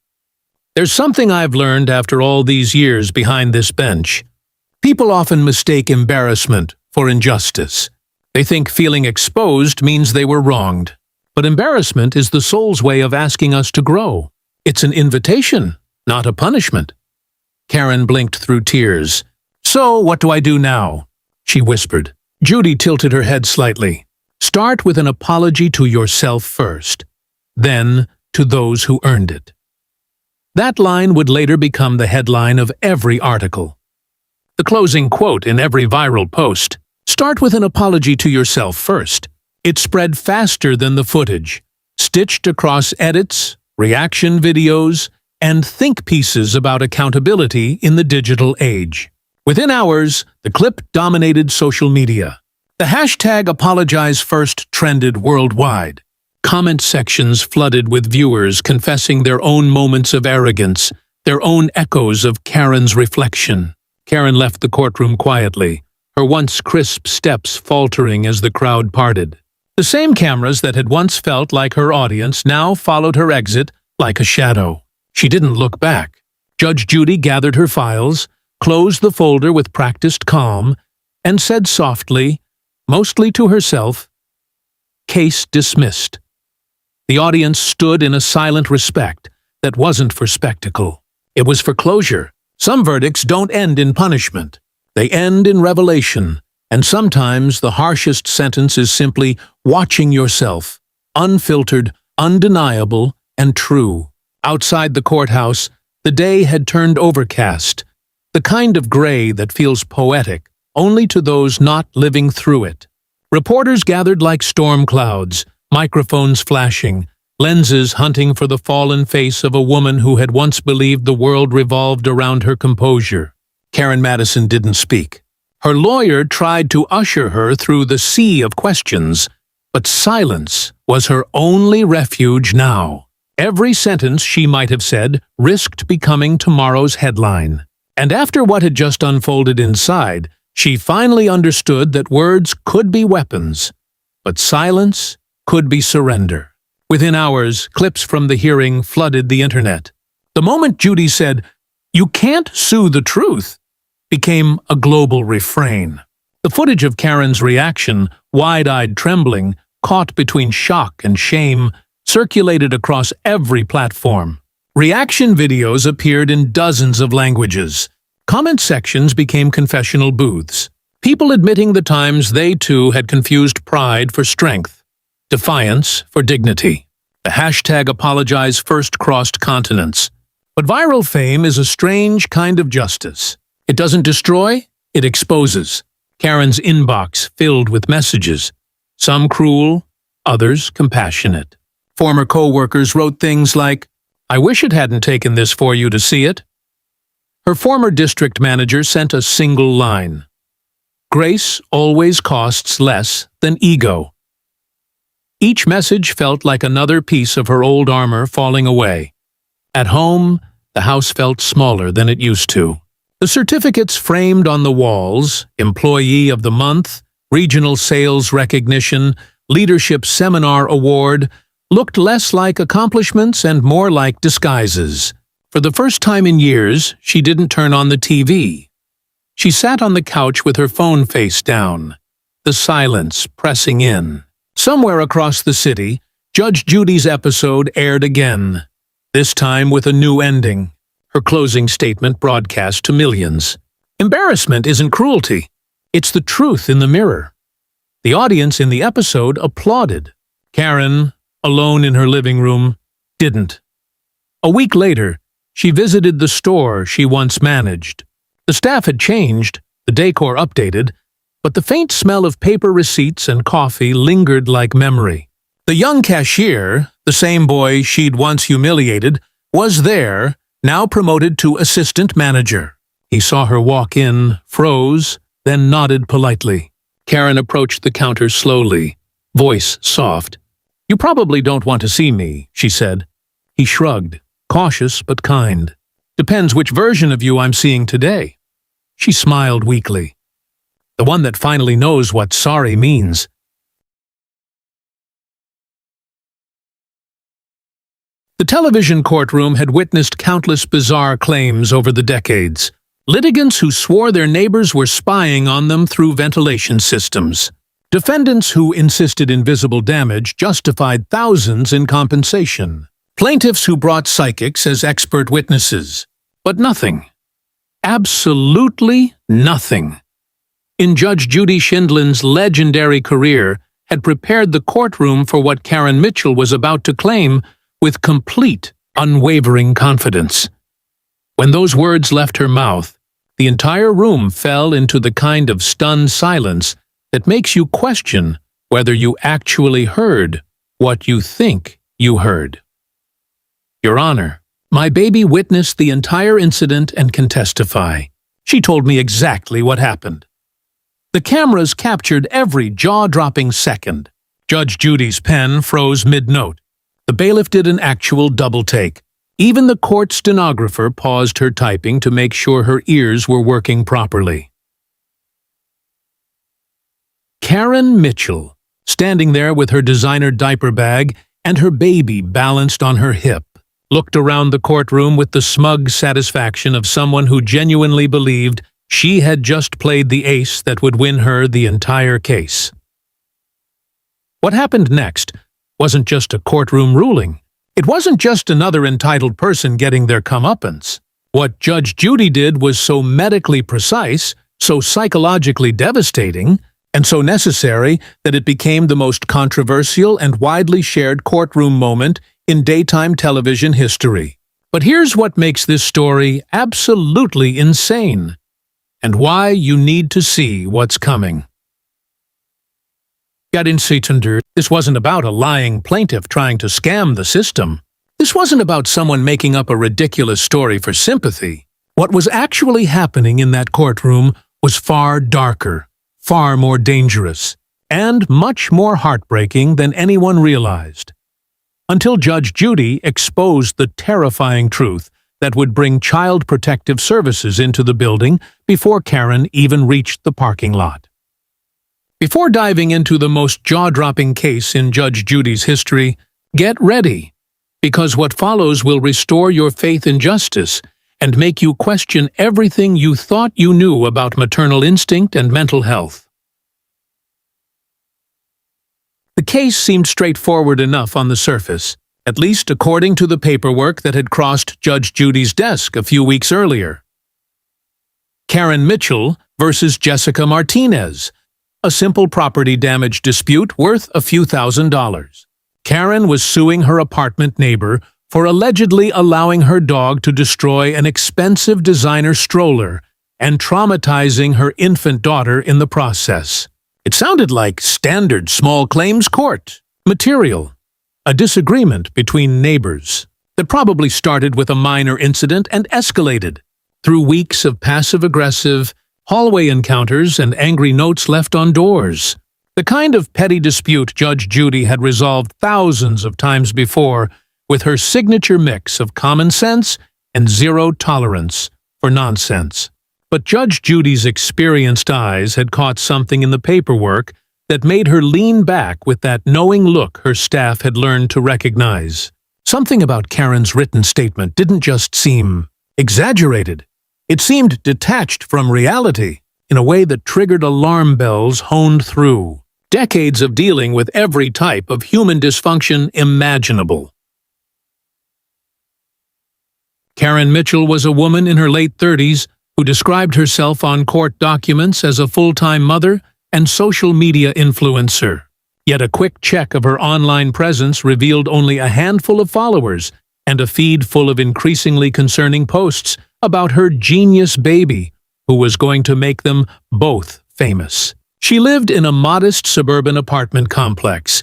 Speaker 1: "There's something I've learned after all these years behind this bench. People often mistake embarrassment for injustice. They think feeling exposed means they were wronged. But embarrassment is the soul's way of asking us to grow. It's an invitation, not a punishment." Karen blinked through tears. "So, what do I do now?" she whispered. Judy tilted her head slightly. "Start with an apology to yourself first, then to those who earned it." That line would later become the headline of every article. The closing quote in every viral post. "Start with an apology to yourself first." It spread faster than the footage, stitched across edits, reaction videos, and think pieces about accountability in the digital age. Within hours, the clip dominated social media. The hashtag #ApologizeFirst trended worldwide. Comment sections flooded with viewers confessing their own moments of arrogance, their own echoes of Karen's reflection. Karen left the courtroom quietly, her once crisp steps faltering as the crowd parted. The same cameras that had once felt like her audience now followed her exit like a shadow. She didn't look back. Judge Judy gathered her files, closed the folder with practiced calm, and said softly, mostly to herself, "Case dismissed." The audience stood in a silent respect that wasn't for spectacle. It was for closure. Some verdicts don't end in punishment. They end in revelation, and sometimes the harshest sentence is simply watching yourself, unfiltered, undeniable, and true. Outside the courthouse, the day had turned overcast, the kind of gray that feels poetic only to those not living through it. Reporters gathered like storm clouds, microphones flashing, lenses hunting for the fallen face of a woman who had once believed the world revolved around her composure. Karen Madison didn't speak. Her lawyer tried to usher her through the sea of questions, but silence was her only refuge now. Every sentence she might have said risked becoming tomorrow's headline. And after what had just unfolded inside, she finally understood that words could be weapons, but silence could be surrender. Within hours, clips from the hearing flooded the internet. The moment Judy said, "You can't sue the truth," became a global refrain. The footage of Karen's reaction, wide-eyed trembling, caught between shock and shame, circulated across every platform. Reaction videos appeared in dozens of languages. Comment sections became confessional booths. People admitting the times they too had confused pride for strength, defiance for dignity. The hashtag #ApologizeFirst crossed continents. But viral fame is a strange kind of justice. It doesn't destroy, it exposes. Karen's inbox filled with messages, some cruel, others compassionate. Former co-workers wrote things like, "I wish it hadn't taken this for you to see it." Her former district manager sent a single line, "Grace always costs less than ego." Each message felt like another piece of her old armor falling away. At home, the house felt smaller than it used to. The certificates framed on the walls, Employee of the Month, Regional Sales Recognition, Leadership Seminar Award, looked less like accomplishments and more like disguises. For the first time in years, she didn't turn on the TV. She sat on the couch with her phone face down, the silence pressing in. Somewhere across the city, Judge Judy's episode aired again, this time with a new ending. Her closing statement broadcast to millions. Embarrassment isn't cruelty. It's the truth in the mirror. The audience in the episode applauded. Karen, alone in her living room, didn't. A week later, she visited the store she once managed. The staff had changed, the decor updated, but the faint smell of paper receipts and coffee lingered like memory. The young cashier, the same boy she'd once humiliated, was there, now promoted to assistant manager. He saw her walk in, froze, then nodded politely. Karen approached the counter slowly, voice soft. "You probably don't want to see me," she said. He shrugged, cautious but kind. "Depends which version of you I'm seeing today." She smiled weakly. "The one that finally knows what sorry means." The television courtroom had witnessed countless bizarre claims over the decades. Litigants who swore their neighbors were spying on them through ventilation systems. Defendants who insisted invisible damage justified thousands in compensation. Plaintiffs who brought psychics as expert witnesses. But nothing. Absolutely nothing. In Judge Judy Schindlin's legendary career had prepared the courtroom for what Karen Mitchell was about to claim with complete, unwavering confidence. When those words left her mouth, the entire room fell into the kind of stunned silence that makes you question whether you actually heard what you think you heard. "Your Honor, my baby witnessed the entire incident and can testify. She told me exactly what happened." The cameras captured every jaw-dropping second. Judge Judy's pen froze mid-note. The bailiff did an actual double-take. Even the court stenographer paused her typing to make sure her ears were working properly. Karen Mitchell, standing there with her designer diaper bag and her baby balanced on her hip, looked around the courtroom with the smug satisfaction of someone who genuinely believed she had just played the ace that would win her the entire case. What happened next wasn't just a courtroom ruling. It wasn't just another entitled person getting their comeuppance. What Judge Judy did was so medically precise, so psychologically devastating, and so necessary that it became the most controversial and widely shared courtroom moment in daytime television history. But here's what makes this story absolutely insane, and why you need to see what's coming. This wasn't about a lying plaintiff trying to scam the system. This wasn't about someone making up a ridiculous story for sympathy. What was actually happening in that courtroom was far darker, far more dangerous, and much more heartbreaking than anyone realized. Until Judge Judy exposed the terrifying truth that would bring Child Protective Services into the building before Karen even reached the parking lot. Before diving into the most jaw-dropping case in Judge Judy's history, get ready, because what follows will restore your faith in justice and make you question everything you thought you knew about maternal instinct and mental health. The case seemed straightforward enough on the surface, at least according to the paperwork that had crossed Judge Judy's desk a few weeks earlier. Karen Mitchell versus Jessica Martinez, a simple property damage dispute worth a few $1,000s. Karen was suing her apartment neighbor for allegedly allowing her dog to destroy an expensive designer stroller and traumatizing her infant daughter in the process. It sounded like standard small claims court material, a disagreement between neighbors that probably started with a minor incident and escalated through weeks of passive-aggressive hallway encounters and angry notes left on doors. The kind of petty dispute Judge Judy had resolved thousands of times before with her signature mix of common sense and zero tolerance for nonsense. But Judge Judy's experienced eyes had caught something in the paperwork that made her lean back with that knowing look her staff had learned to recognize. Something about Karen's written statement didn't just seem exaggerated. It seemed detached from reality in a way that triggered alarm bells honed through decades of dealing with every type of human dysfunction imaginable. Karen Mitchell was a woman in her late 30s who described herself on court documents as a full-time mother and social media influencer. Yet a quick check of her online presence revealed only a handful of followers and a feed full of increasingly concerning posts about her genius baby, who was going to make them both famous. She lived in a modest suburban apartment complex,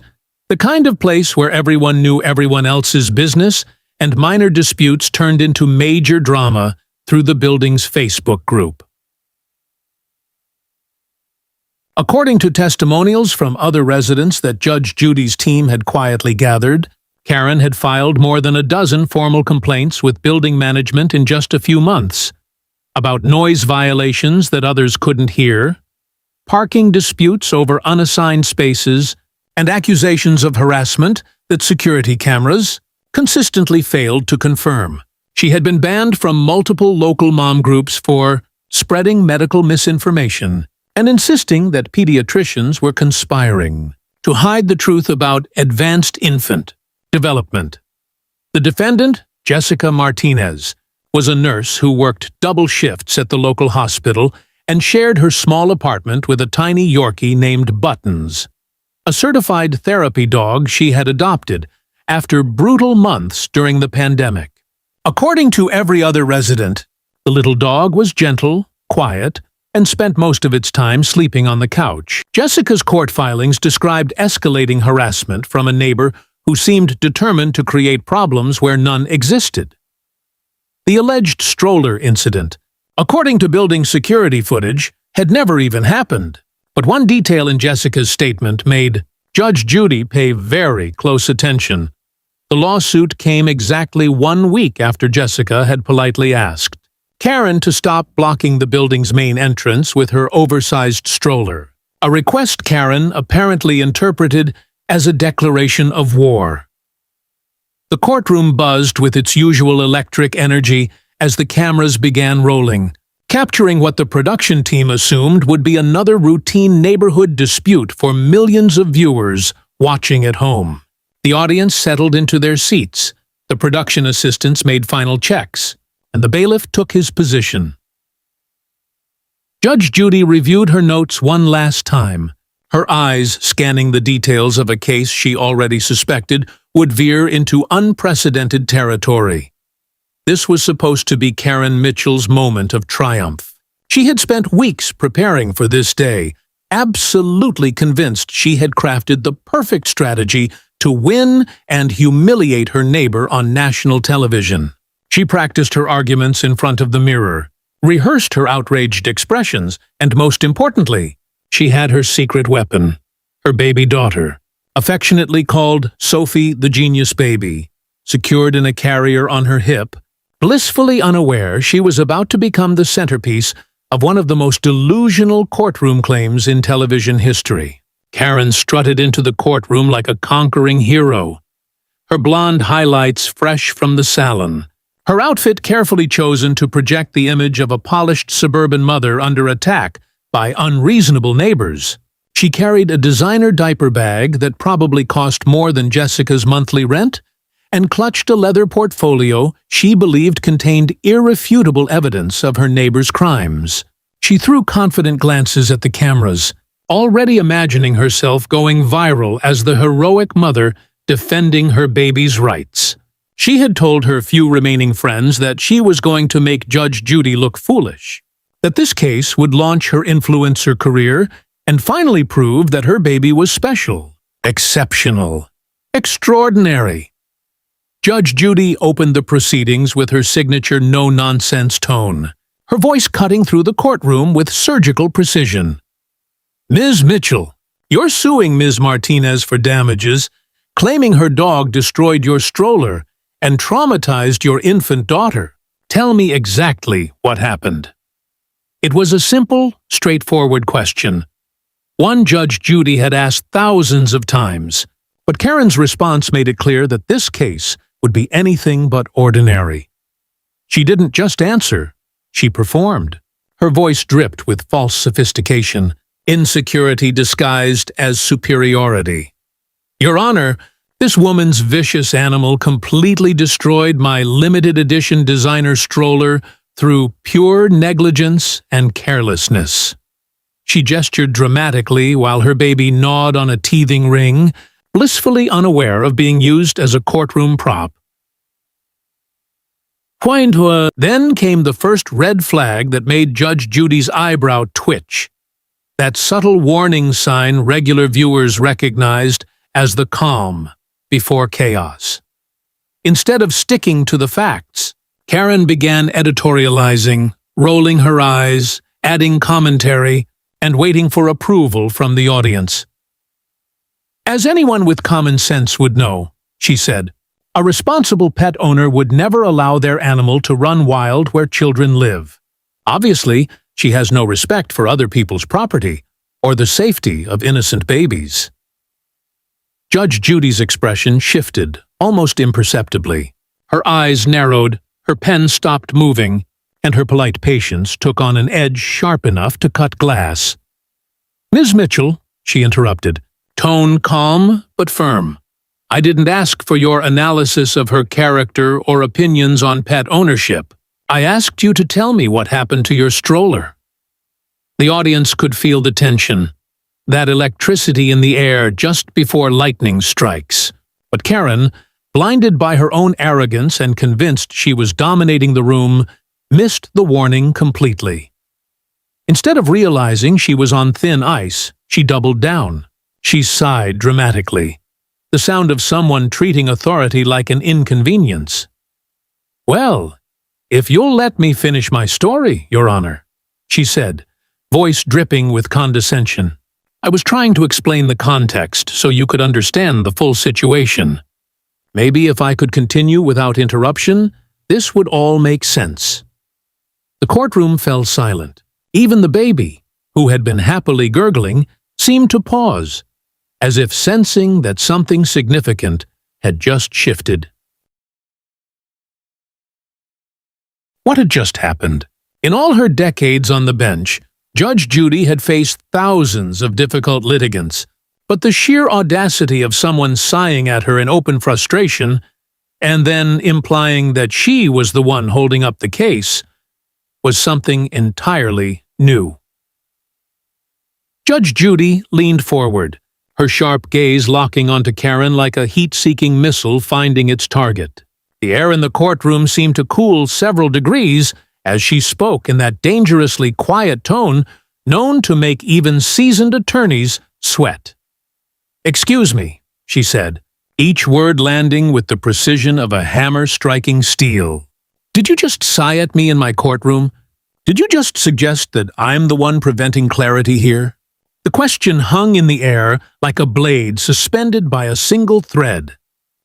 Speaker 1: the kind of place where everyone knew everyone else's business and minor disputes turned into major drama through the building's Facebook group. According to testimonials from other residents that Judge Judy's team had quietly gathered, Karen had filed more than a dozen formal complaints with building management in just a few months, about noise violations that others couldn't hear, parking disputes over unassigned spaces, and accusations of harassment that security cameras consistently failed to confirm. She had been banned from multiple local mom groups for spreading medical misinformation and insisting that pediatricians were conspiring to hide the truth about advanced infant development. The defendant, Jessica Martinez, was a nurse who worked double shifts at the local hospital and shared her small apartment with a tiny Yorkie named Buttons, a certified therapy dog she had adopted after brutal months during the pandemic. According to every other resident, the little dog was gentle, quiet, and spent most of its time sleeping on the couch. Jessica's court filings described escalating harassment from a neighbor who seemed determined to create problems where none existed. The alleged stroller incident, according to building security footage, had never even happened. But one detail in Jessica's statement made Judge Judy pay very close attention. The lawsuit came exactly 1 week after Jessica had politely asked Karen to stop blocking the building's main entrance with her oversized stroller, a request Karen apparently interpreted as a declaration of war. The courtroom buzzed with its usual electric energy as the cameras began rolling, capturing what the production team assumed would be another routine neighborhood dispute for millions of viewers watching at home. The audience settled into their seats, the production assistants made final checks, and the bailiff took his position. Judge Judy reviewed her notes one last time, her eyes scanning the details of a case she already suspected would veer into unprecedented territory. This was supposed to be Karen Mitchell's moment of triumph. She had spent weeks preparing for this day, absolutely convinced she had crafted the perfect strategy to win and humiliate her neighbor on national television. She practiced her arguments in front of the mirror, rehearsed her outraged expressions, and most importantly, she had her secret weapon, her baby daughter, affectionately called Sophie the Genius Baby, secured in a carrier on her hip. Blissfully unaware, she was about to become the centerpiece of one of the most delusional courtroom claims in television history. Karen strutted into the courtroom like a conquering hero, her blonde highlights fresh from the salon, her outfit carefully chosen to project the image of a polished suburban mother under attack by unreasonable neighbors. She carried a designer diaper bag that probably cost more than Jessica's monthly rent, and clutched a leather portfolio she believed contained irrefutable evidence of her neighbor's crimes. She threw confident glances at the cameras, already imagining herself going viral as the heroic mother defending her baby's rights. She had told her few remaining friends that she was going to make Judge Judy look foolish, that this case would launch her influencer career and finally prove that her baby was special, exceptional, extraordinary. Judge Judy opened the proceedings with her signature no-nonsense tone, her voice cutting through the courtroom with surgical precision. Ms. Mitchell, you're suing Ms. Martinez for damages, claiming her dog destroyed your stroller and traumatized your infant daughter. Tell me exactly what happened. It was a simple, straightforward question, one Judge Judy had asked thousands of times, but Karen's response made it clear that this case would be anything but ordinary. She didn't just answer, she performed. Her voice dripped with false sophistication, insecurity disguised as superiority. Your Honor, this woman's vicious animal completely destroyed my limited edition designer stroller through pure negligence and carelessness. She gestured dramatically while her baby gnawed on a teething ring, blissfully unaware of being used as a courtroom prop. Then came the first red flag that made Judge Judy's eyebrow twitch, that subtle warning sign regular viewers recognized as the calm before chaos. Instead of sticking to the facts, Karen began editorializing, rolling her eyes, adding commentary, and waiting for approval from the audience. As anyone with common sense would know, she said, a responsible pet owner would never allow their animal to run wild where children live. Obviously, she has no respect for other people's property or the safety of innocent babies. Judge Judy's expression shifted, almost imperceptibly. Her eyes narrowed, her pen stopped moving, and her polite patience took on an edge sharp enough to cut glass. Ms. Mitchell, she interrupted, tone calm but firm. I didn't ask for your analysis of her character or opinions on pet ownership. I asked you to tell me what happened to your stroller. The audience could feel the tension, that electricity in the air just before lightning strikes. But Karen, blinded by her own arrogance and convinced she was dominating the room, missed the warning completely. Instead of realizing she was on thin ice, she doubled down. She sighed dramatically, the sound of someone treating authority like an inconvenience. Well, if you'll let me finish my story, Your Honor, she said, voice dripping with condescension. I was trying to explain the context so you could understand the full situation. Maybe if I could continue without interruption, this would all make sense." The courtroom fell silent. Even the baby, who had been happily gurgling, seemed to pause, as if sensing that something significant had just shifted. What had just happened? In all her decades on the bench, Judge Judy had faced thousands of difficult litigants, but the sheer audacity of someone sighing at her in open frustration and then implying that she was the one holding up the case was something entirely new. Judge Judy leaned forward, her sharp gaze locking onto Karen like a heat-seeking missile finding its target. The air in the courtroom seemed to cool several degrees as she spoke in that dangerously quiet tone known to make even seasoned attorneys sweat. "Excuse me," she said, each word landing with the precision of a hammer striking steel. "Did you just sigh at me in my courtroom? Did you just suggest that I'm the one preventing clarity here?" The question hung in the air like a blade suspended by a single thread,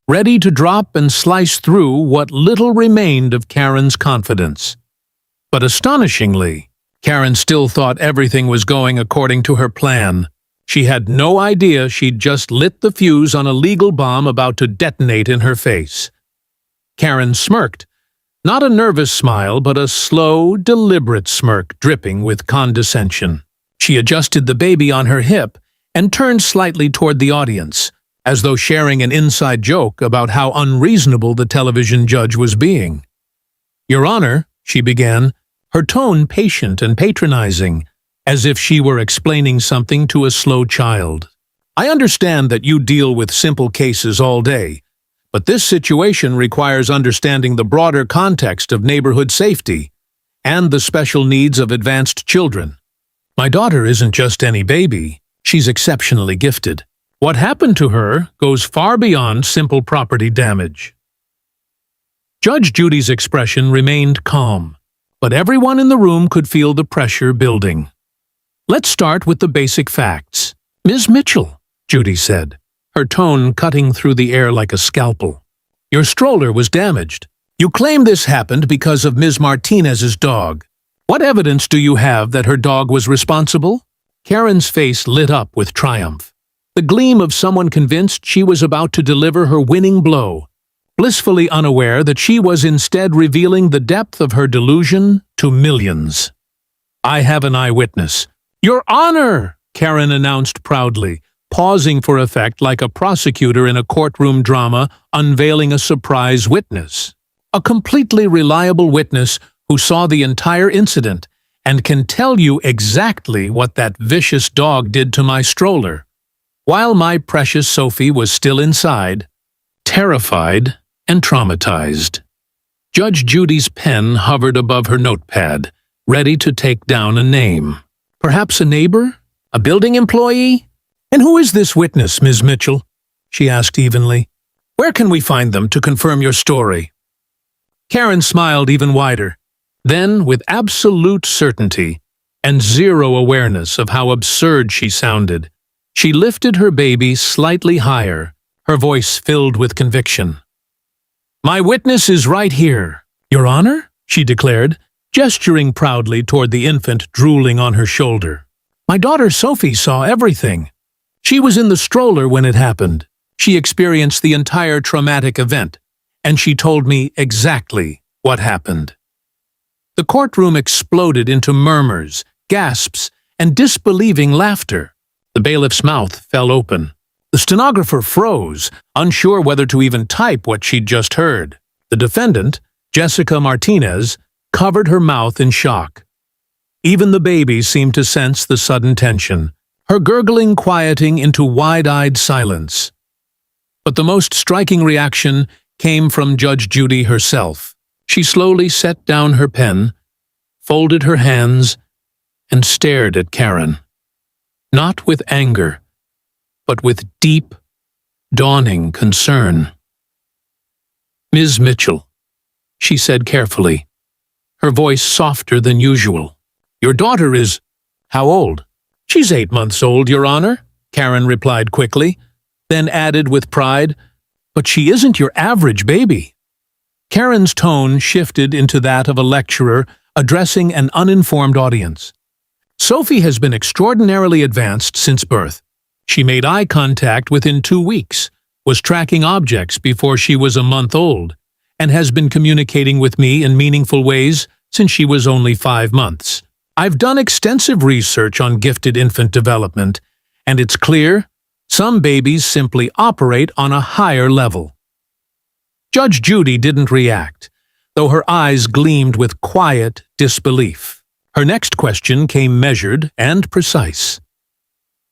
Speaker 1: ready to drop and slice through what little remained of Karen's confidence. But astonishingly, Karen still thought everything was going according to her plan. She had no idea she'd just lit the fuse on a legal bomb about to detonate in her face. Karen smirked, not a nervous smile, but a slow, deliberate smirk dripping with condescension. She adjusted the baby on her hip and turned slightly toward the audience, as though sharing an inside joke about how unreasonable the television judge was being. "Your Honor," she began, her tone patient and patronizing, as if she were explaining something to a slow child. "I understand that you deal with simple cases all day, but this situation requires understanding the broader context of neighborhood safety and the special needs of advanced children. My daughter isn't just any baby, she's exceptionally gifted. What happened to her goes far beyond simple property damage." Judge Judy's expression remained calm, but everyone in the room could feel the pressure building. "Let's start with the basic facts. Ms. Mitchell," Judy said, her tone cutting through the air like a scalpel. "Your stroller was damaged. You claim this happened because of Ms. Martinez's dog. What evidence do you have that her dog was responsible?" Karen's face lit up with triumph, the gleam of someone convinced she was about to deliver her winning blow, blissfully unaware that she was instead revealing the depth of her delusion to millions. "I have an eyewitness." "Your Honor!" Karen announced proudly, pausing for effect like a prosecutor in a courtroom drama unveiling a surprise witness. "A completely reliable witness who saw the entire incident and can tell you exactly what that vicious dog did to my stroller, while my precious Sophie was still inside, terrified and traumatized." Judge Judy's pen hovered above her notepad, ready to take down a name. "Perhaps a neighbor? A building employee? And who is this witness, Ms. Mitchell?" she asked evenly. "Where can we find them to confirm your story?" Karen smiled even wider. Then, with absolute certainty and zero awareness of how absurd she sounded, she lifted her baby slightly higher, her voice filled with conviction. "My witness is right here, Your Honor," she declared, gesturing proudly toward the infant drooling on her shoulder. "My daughter Sophie saw everything. She was in the stroller when it happened. She experienced the entire traumatic event, and she told me exactly what happened." The courtroom exploded into murmurs, gasps, and disbelieving laughter. The bailiff's mouth fell open. The stenographer froze, unsure whether to even type what she'd just heard. The defendant, Jessica Martinez, covered her mouth in shock. Even the baby seemed to sense the sudden tension, her gurgling quieting into wide-eyed silence. But the most striking reaction came from Judge Judy herself. She slowly set down her pen, folded her hands, and stared at Karen. Not with anger, but with deep, dawning concern. "Ms. Mitchell," she said carefully, her voice softer than usual. "Your daughter is how old?" "She's 8 months old, Your Honor," Karen replied quickly, then added with pride, "But she isn't your average baby." Karen's tone shifted into that of a lecturer addressing an uninformed audience. "Sophie has been extraordinarily advanced since birth. She made eye contact within 2 weeks, was tracking objects before she was a month old, and has been communicating with me in meaningful ways since she was only 5 months. I've done extensive research on gifted infant development, and it's clear some babies simply operate on a higher level." Judge Judy didn't react, though her eyes gleamed with quiet disbelief. Her next question came measured and precise.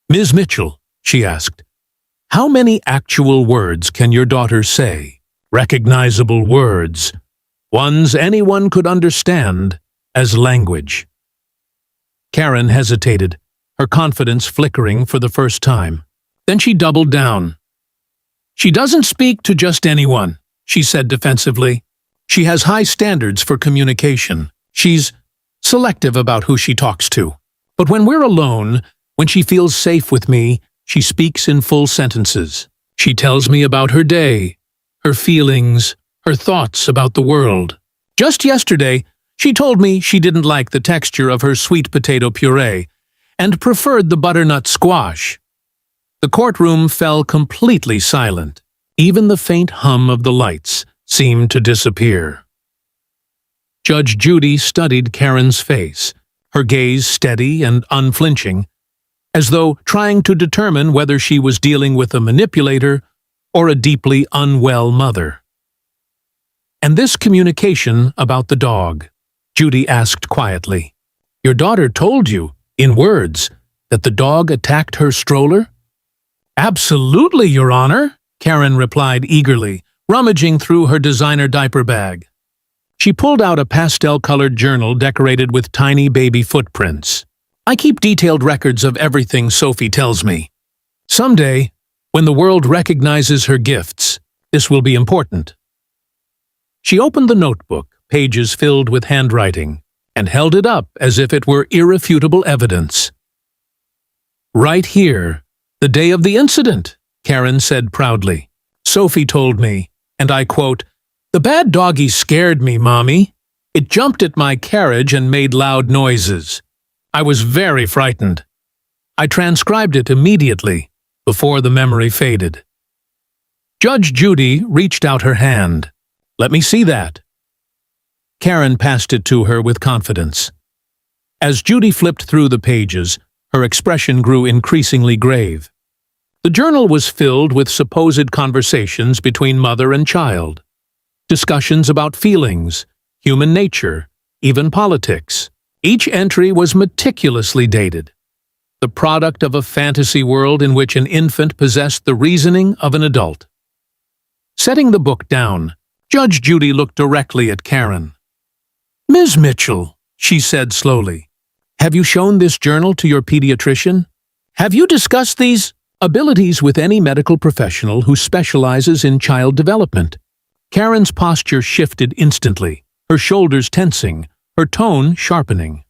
Speaker 1: "Ms. Mitchell," she asked, "how many actual words can your daughter say? Recognizable words, ones anyone could understand as language?" Karen hesitated, her confidence flickering for the first time. Then she doubled down. "She doesn't speak to just anyone," she said defensively. "She has high standards for communication. She's selective about who she talks to. But when we're alone, when she feels safe with me, she speaks in full sentences. She tells me about her day, her feelings, her thoughts about the world. Just yesterday, she told me she didn't like the texture of her sweet potato puree and preferred the butternut squash." The courtroom fell completely silent. Even the faint hum of the lights seemed to disappear. Judge Judy studied Karen's face, her gaze steady and unflinching, as though trying to determine whether she was dealing with a manipulator or a deeply unwell mother. "And this communication about the dog," Judy asked quietly. "Your daughter told you, in words, that the dog attacked her stroller?" "Absolutely, Your Honor," Karen replied eagerly, rummaging through her designer diaper bag. She pulled out a pastel-colored journal decorated with tiny baby footprints. "I keep detailed records of everything Sophie tells me. Someday, when the world recognizes her gifts, this will be important." She opened the notebook, pages filled with handwriting, and held it up as if it were irrefutable evidence. "Right here, the day of the incident," Karen said proudly. "Sophie told me, and I quote, 'The bad doggy scared me, Mommy. It jumped at my carriage and made loud noises. I was very frightened.' I transcribed it immediately, before the memory faded." Judge Judy reached out her hand. "Let me see that." Karen passed it to her with confidence. As Judy flipped through the pages, her expression grew increasingly grave. The journal was filled with supposed conversations between mother and child. Discussions about feelings, human nature, even politics. Each entry was meticulously dated. The product of a fantasy world in which an infant possessed the reasoning of an adult. Setting the book down, Judge Judy looked directly at Karen. "Ms. Mitchell," she said slowly, "have you shown this journal to your pediatrician? Have you discussed these abilities with any medical professional who specializes in child development?" Karen's posture shifted instantly, her shoulders tensing, her tone sharpening.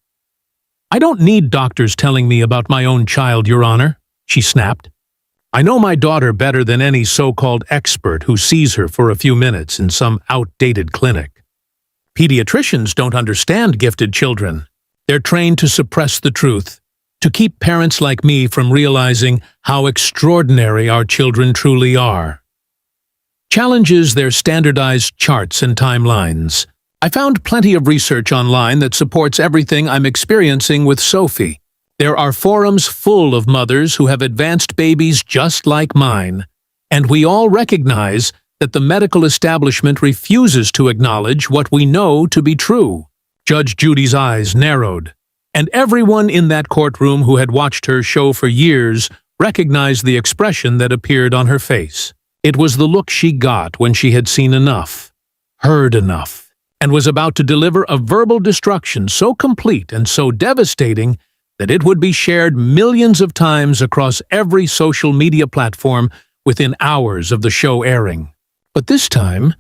Speaker 1: "I don't need doctors telling me about my own child, Your Honor," she snapped. "I know my daughter better than any so-called expert who sees her for a few minutes in some outdated clinic. Pediatricians don't understand gifted children. They're trained to suppress the truth, to keep parents like me from realizing how extraordinary our children truly are. Challenges their standardized charts and timelines. I found plenty of research online that supports everything I'm experiencing with Sophie. There are forums full of mothers who have advanced babies just like mine, and we all recognize that the medical establishment refuses to acknowledge what we know to be true." Judge Judy's eyes narrowed, and everyone in that courtroom who had watched her show for years recognized the expression that appeared on her face. It was the look she got when she had seen enough, heard enough, and was about to deliver a verbal destruction so complete and so devastating that it would be shared millions of times across every social media platform within hours of the show airing. But this time,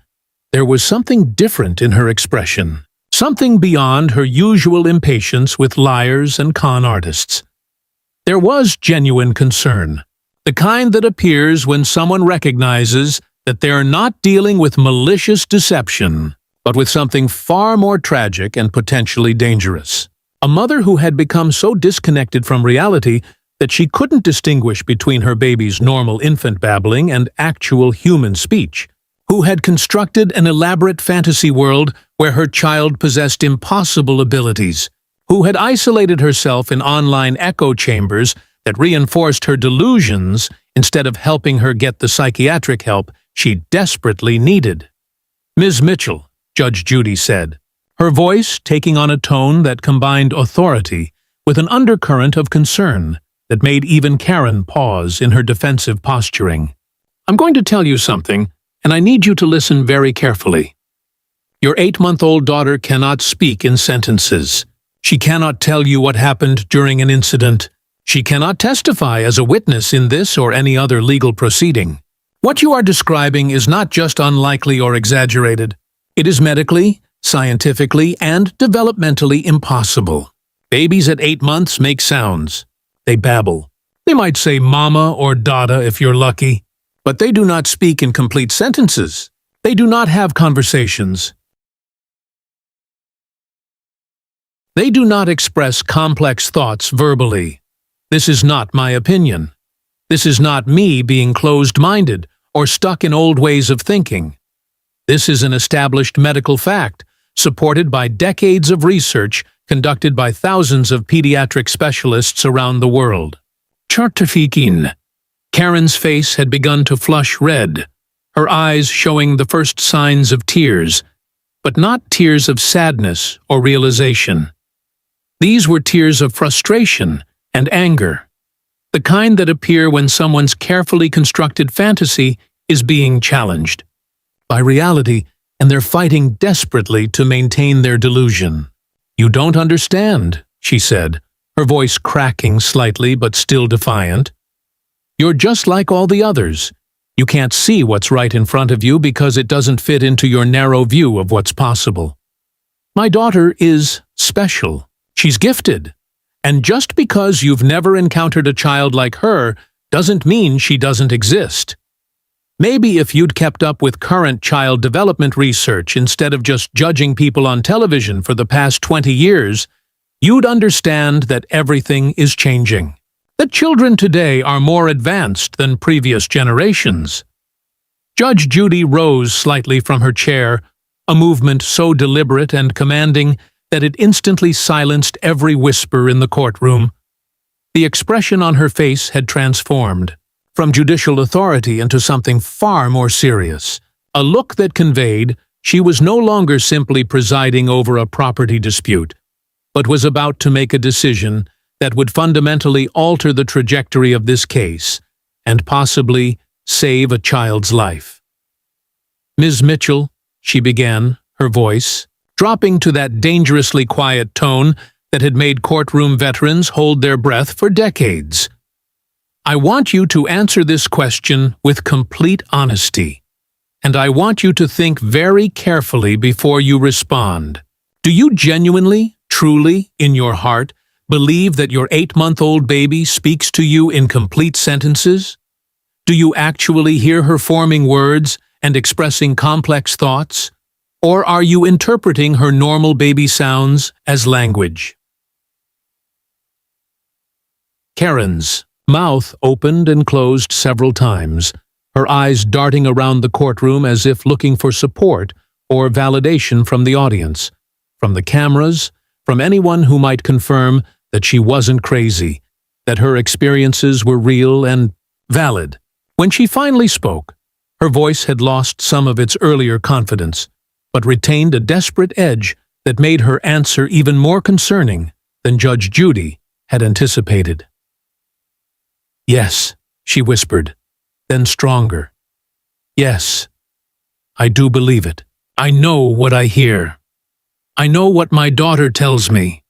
Speaker 1: there was something different in her expression, something beyond her usual impatience with liars and con artists. There was genuine concern, the kind that appears when someone recognizes that they are not dealing with malicious deception, but with something far more tragic and potentially dangerous. A mother who had become so disconnected from reality that she couldn't distinguish between her baby's normal infant babbling and actual human speech, who had constructed an elaborate fantasy world where her child possessed impossible abilities, who had isolated herself in online echo chambers that reinforced her delusions instead of helping her get the psychiatric help she desperately needed. "Ms. Mitchell," Judge Judy said, her voice taking on a tone that combined authority with an undercurrent of concern that made even Karen pause in her defensive posturing. "I'm going to tell you something, and I need you to listen very carefully. Your 8-month-old daughter cannot speak in sentences. She cannot tell you what happened during an incident. She cannot testify as a witness in this or any other legal proceeding. What you are describing is not just unlikely or exaggerated. It is medically, scientifically, and developmentally impossible. Babies at 8 months make sounds. They babble. They might say mama or dada if you're lucky, but they do not speak in complete sentences. They do not have conversations. They do not express complex thoughts verbally. This is not my opinion. This is not me being closed-minded or stuck in old ways of thinking. This is an established medical fact, supported by decades of research conducted by thousands of pediatric specialists around the world." Certifikin. Karen's face had begun to flush red, her eyes showing the first signs of tears, but not tears of sadness or realization. These were tears of frustration and anger, the kind that appear when someone's carefully constructed fantasy is being challenged by reality, and they're fighting desperately to maintain their delusion. "You don't understand," she said, her voice cracking slightly but still defiant. "You're just like all the others. You can't see what's right in front of you because it doesn't fit into your narrow view of what's possible. My daughter is special. She's gifted. And just because you've never encountered a child like her doesn't mean she doesn't exist. Maybe if you'd kept up with current child development research instead of just judging people on television for the past 20 years, you'd understand that everything is changing. That children today are more advanced than previous generations." Judge Judy rose slightly from her chair, a movement so deliberate and commanding that it instantly silenced every whisper in the courtroom. The expression on her face had transformed from judicial authority into something far more serious, a look that conveyed she was no longer simply presiding over a property dispute, but was about to make a decision that would fundamentally alter the trajectory of this case and possibly save a child's life. "Ms. Mitchell," she began, her voice dropping to that dangerously quiet tone that had made courtroom veterans hold their breath for decades. "I want you to answer this question with complete honesty, and I want you to think very carefully before you respond. Do you genuinely, truly, in your heart, believe that your 8-month-old baby speaks to you in complete sentences? Do you actually hear her forming words and expressing complex thoughts? Or are you interpreting her normal baby sounds as language?" Karen's mouth opened and closed several times, her eyes darting around the courtroom as if looking for support or validation from the audience, from the cameras, from anyone who might confirm that she wasn't crazy, that her experiences were real and valid. When she finally spoke, her voice had lost some of its earlier confidence, but retained a desperate edge that made her answer even more concerning than Judge Judy had anticipated. "Yes," she whispered, then stronger. "Yes, I do believe it. I know what I hear. I know what my daughter tells me.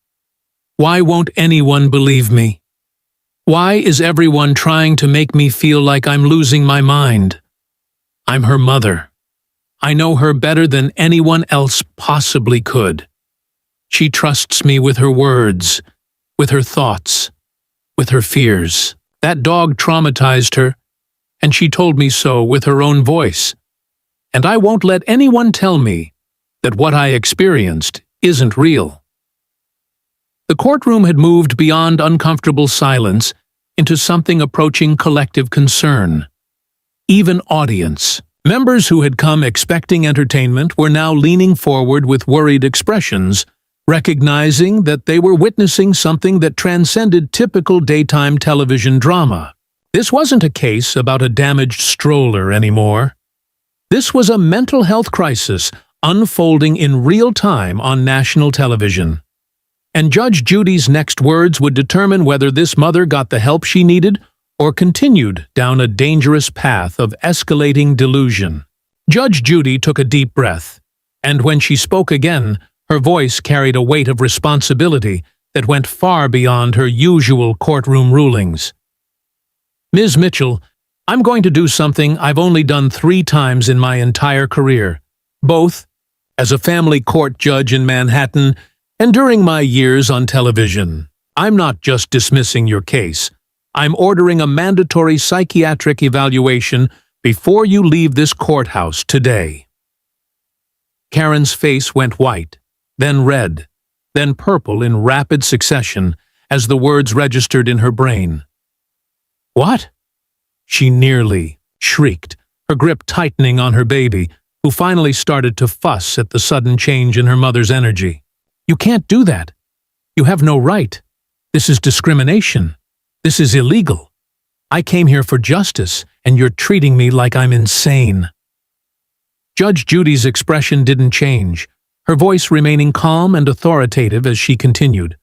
Speaker 1: Why won't anyone believe me? Why is everyone trying to make me feel like I'm losing my mind? I'm her mother. I know her better than anyone else possibly could. She trusts me with her words, with her thoughts. with her fears. That dog traumatized her, and she told me so with her own voice. And I won't let anyone tell me that what I experienced isn't real. The courtroom had moved beyond uncomfortable silence into something approaching collective concern. Even audience members who had come expecting entertainment were now leaning forward with worried expressions, recognizing that they were witnessing something that transcended typical daytime television drama. This wasn't a case about a damaged stroller anymore. This was a mental health crisis unfolding in real time on national television. And Judge Judy's next words would determine whether this mother got the help she needed or continued down a dangerous path of escalating delusion. Judge Judy took a deep breath, and when she spoke again, her voice carried a weight of responsibility that went far beyond her usual courtroom rulings. Ms. Mitchell, I'm going to do something I've only done 3 times in my entire career, both as a family court judge in Manhattan and during my years on television. I'm not just dismissing your case. I'm ordering a mandatory psychiatric evaluation before you leave this courthouse today. Karen's face went white, then red, then purple in rapid succession as the words registered in her brain. What? She nearly shrieked, her grip tightening on her baby, who finally started to fuss at the sudden change in her mother's energy. You can't do that. You have no right. This is discrimination. This is illegal. I came here for justice, and you're treating me like I'm insane. Judge Judy's expression didn't change, her voice remaining calm and authoritative as she continued,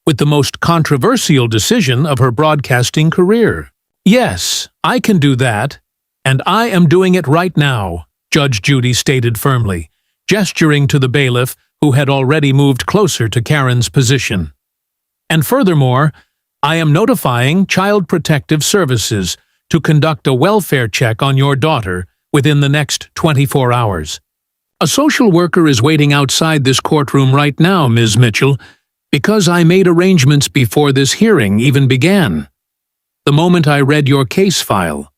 Speaker 1: with the most controversial decision of her broadcasting career. Yes, I can do that, and I am doing it right now, Judge Judy stated firmly, gesturing to the bailiff who had already moved closer to Karen's position. And furthermore, I am notifying Child Protective Services to conduct a welfare check on your daughter within the next 24 hours. A social worker is waiting outside this courtroom right now, Ms. Mitchell, because I made arrangements before this hearing even began. The moment I read your case file,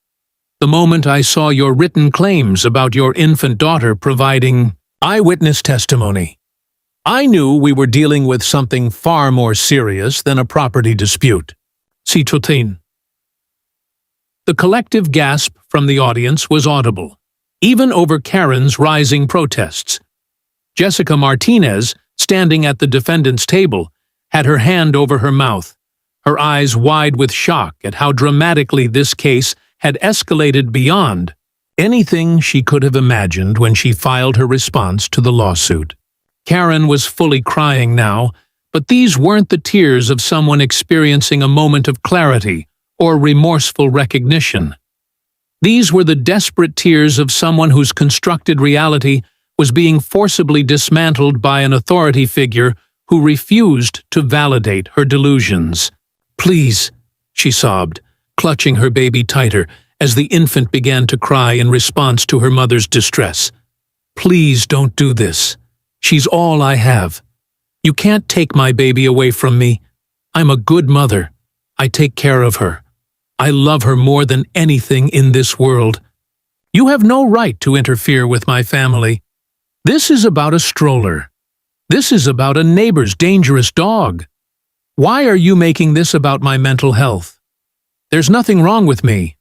Speaker 1: the moment I saw your written claims about your infant daughter providing eyewitness testimony, I knew we were dealing with something far more serious than a property dispute. Citoyen. The collective gasp from the audience was audible, even over Karen's rising protests. Jessica Martinez, standing at the defendant's table, had her hand over her mouth, her eyes wide with shock at how dramatically this case had escalated beyond anything she could have imagined when she filed her response to the lawsuit. Karen was fully crying now, but these weren't the tears of someone experiencing a moment of clarity or remorseful recognition. These were the desperate tears of someone whose constructed reality was being forcibly dismantled by an authority figure who refused to validate her delusions. "Please," she sobbed, clutching her baby tighter as the infant began to cry in response to her mother's distress. "Please don't do this. She's all I have. You can't take my baby away from me. I'm a good mother. I take care of her. I love her more than anything in this world. You have no right to interfere with my family. This is about a stroller. This is about a neighbor's dangerous dog. Why are you making this about my mental health? There's nothing wrong with me.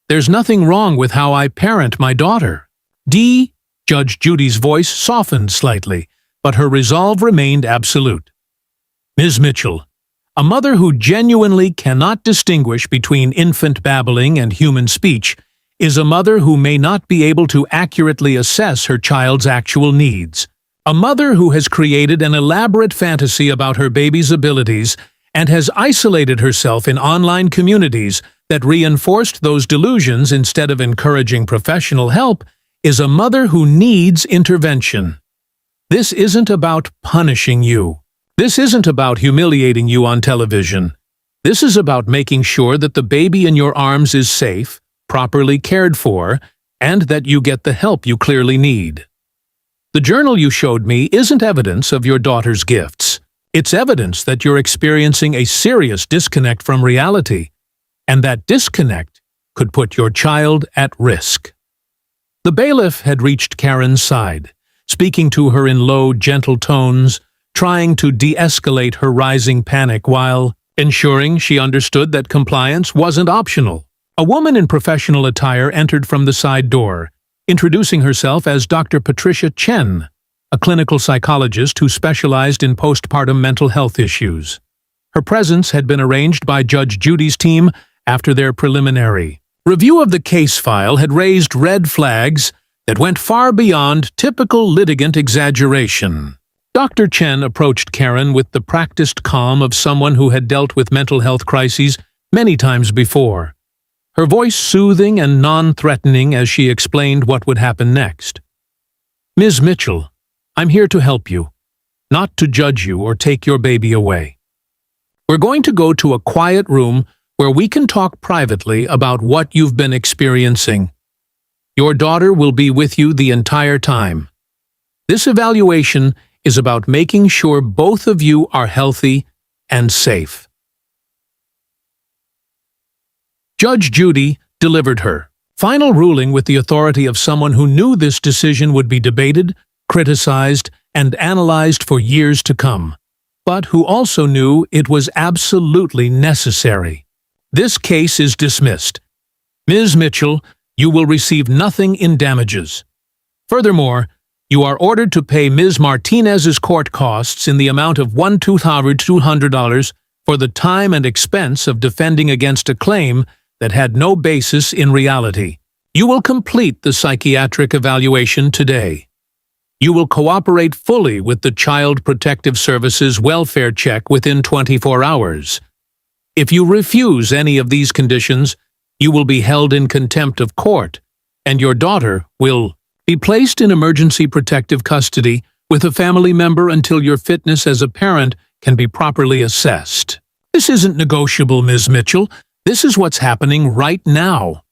Speaker 1: There's nothing wrong with how I parent my daughter." Judge Judy's voice softened slightly, but her resolve remained absolute. "Ms. Mitchell, a mother who genuinely cannot distinguish between infant babbling and human speech is a mother who may not be able to accurately assess her child's actual needs. A mother who has created an elaborate fantasy about her baby's abilities and has isolated herself in online communities that reinforced those delusions instead of encouraging professional help is a mother who needs intervention. This isn't about punishing you. This isn't about humiliating you on television. This is about making sure that the baby in your arms is safe, properly cared for, and that you get the help you clearly need. The journal you showed me isn't evidence of your daughter's gifts. It's evidence that you're experiencing a serious disconnect from reality, and that disconnect could put your child at risk. The bailiff had reached Karen's side, speaking to her in low, gentle tones, trying to de-escalate her rising panic while ensuring she understood that compliance wasn't optional. A woman in professional attire entered from the side door, introducing herself as Dr. Patricia Chen, a clinical psychologist who specialized in postpartum mental health issues. Her presence had been arranged by Judge Judy's team after their preliminary review of the case file had raised red flags that went far beyond typical litigant exaggeration. Dr. Chen approached Karen with the practiced calm of someone who had dealt with mental health crises many times before, her voice soothing and non-threatening as she explained what would happen next. "Ms. Mitchell, I'm here to help you, not to judge you or take your baby away. We're going to go to a quiet room where we can talk privately about what you've been experiencing. Your daughter will be with you the entire time. This evaluation is about making sure both of you are healthy and safe." Judge Judy delivered her final ruling with the authority of someone who knew this decision would be debated, criticized, and analyzed for years to come, but who also knew it was absolutely necessary. "This case is dismissed. Ms. Mitchell, you will receive nothing in damages. Furthermore, you are ordered to pay Ms. Martinez's court costs in the amount of $1,200 for the time and expense of defending against a claim that had no basis in reality. You will complete the psychiatric evaluation today. You will cooperate fully with the Child Protective Services welfare check within 24 hours. If you refuse any of these conditions, you will be held in contempt of court, and your daughter will be placed in emergency protective custody with a family member until your fitness as a parent can be properly assessed. This isn't negotiable, Ms. Mitchell. This is what's happening right now."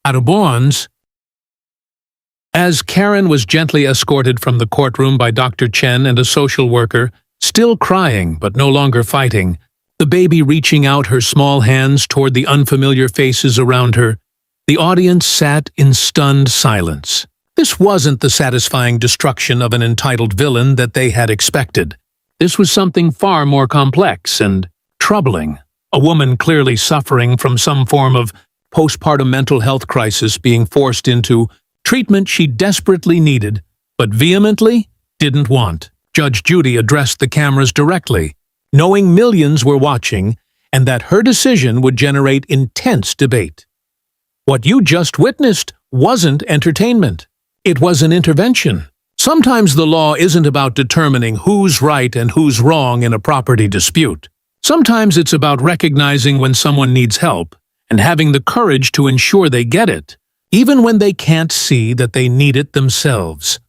Speaker 1: Out of bounds, as Karen was gently escorted from the courtroom by Dr. Chen and a social worker, still crying but no longer fighting, the baby reaching out her small hands toward the unfamiliar faces around her, the audience sat in stunned silence. This wasn't the satisfying destruction of an entitled villain that they had expected. This was something far more complex and troubling. A woman clearly suffering from some form of postpartum mental health crisis being forced into treatment she desperately needed, but vehemently didn't want. Judge Judy addressed the cameras directly, knowing millions were watching and that her decision would generate intense debate. What you just witnessed wasn't entertainment. It was an intervention. Sometimes the law isn't about determining who's right and who's wrong in a property dispute. Sometimes it's about recognizing when someone needs help and having the courage to ensure they get it, even when they can't see that they need it themselves.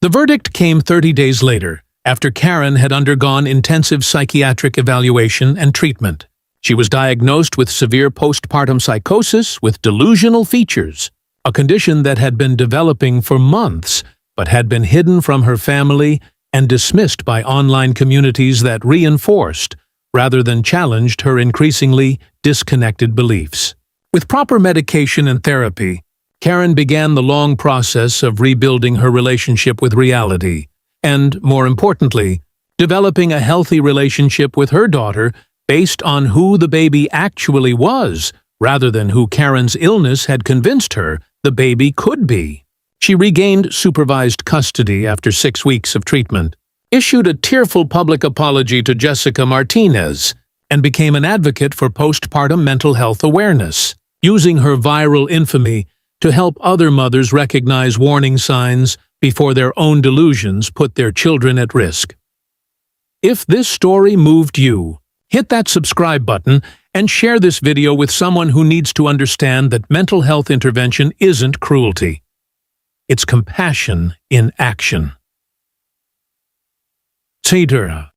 Speaker 1: The verdict came 30 days later, after Karen had undergone intensive psychiatric evaluation and treatment. She was diagnosed with severe postpartum psychosis with delusional features, a condition that had been developing for months but had been hidden from her family and dismissed by online communities that reinforced, rather than challenged, her increasingly disconnected beliefs. With proper medication and therapy, Karen began the long process of rebuilding her relationship with reality and, more importantly, developing a healthy relationship with her daughter based on who the baby actually was, rather than who Karen's illness had convinced her the baby could be. She regained supervised custody after 6 weeks of treatment, issued a tearful public apology to Jessica Martinez, and became an advocate for postpartum mental health awareness, using her viral infamy to help other mothers recognize warning signs before their own delusions put their children at risk. If this story moved you, hit that subscribe button and share this video with someone who needs to understand that mental health intervention isn't cruelty. It's compassion in action. Takedowns.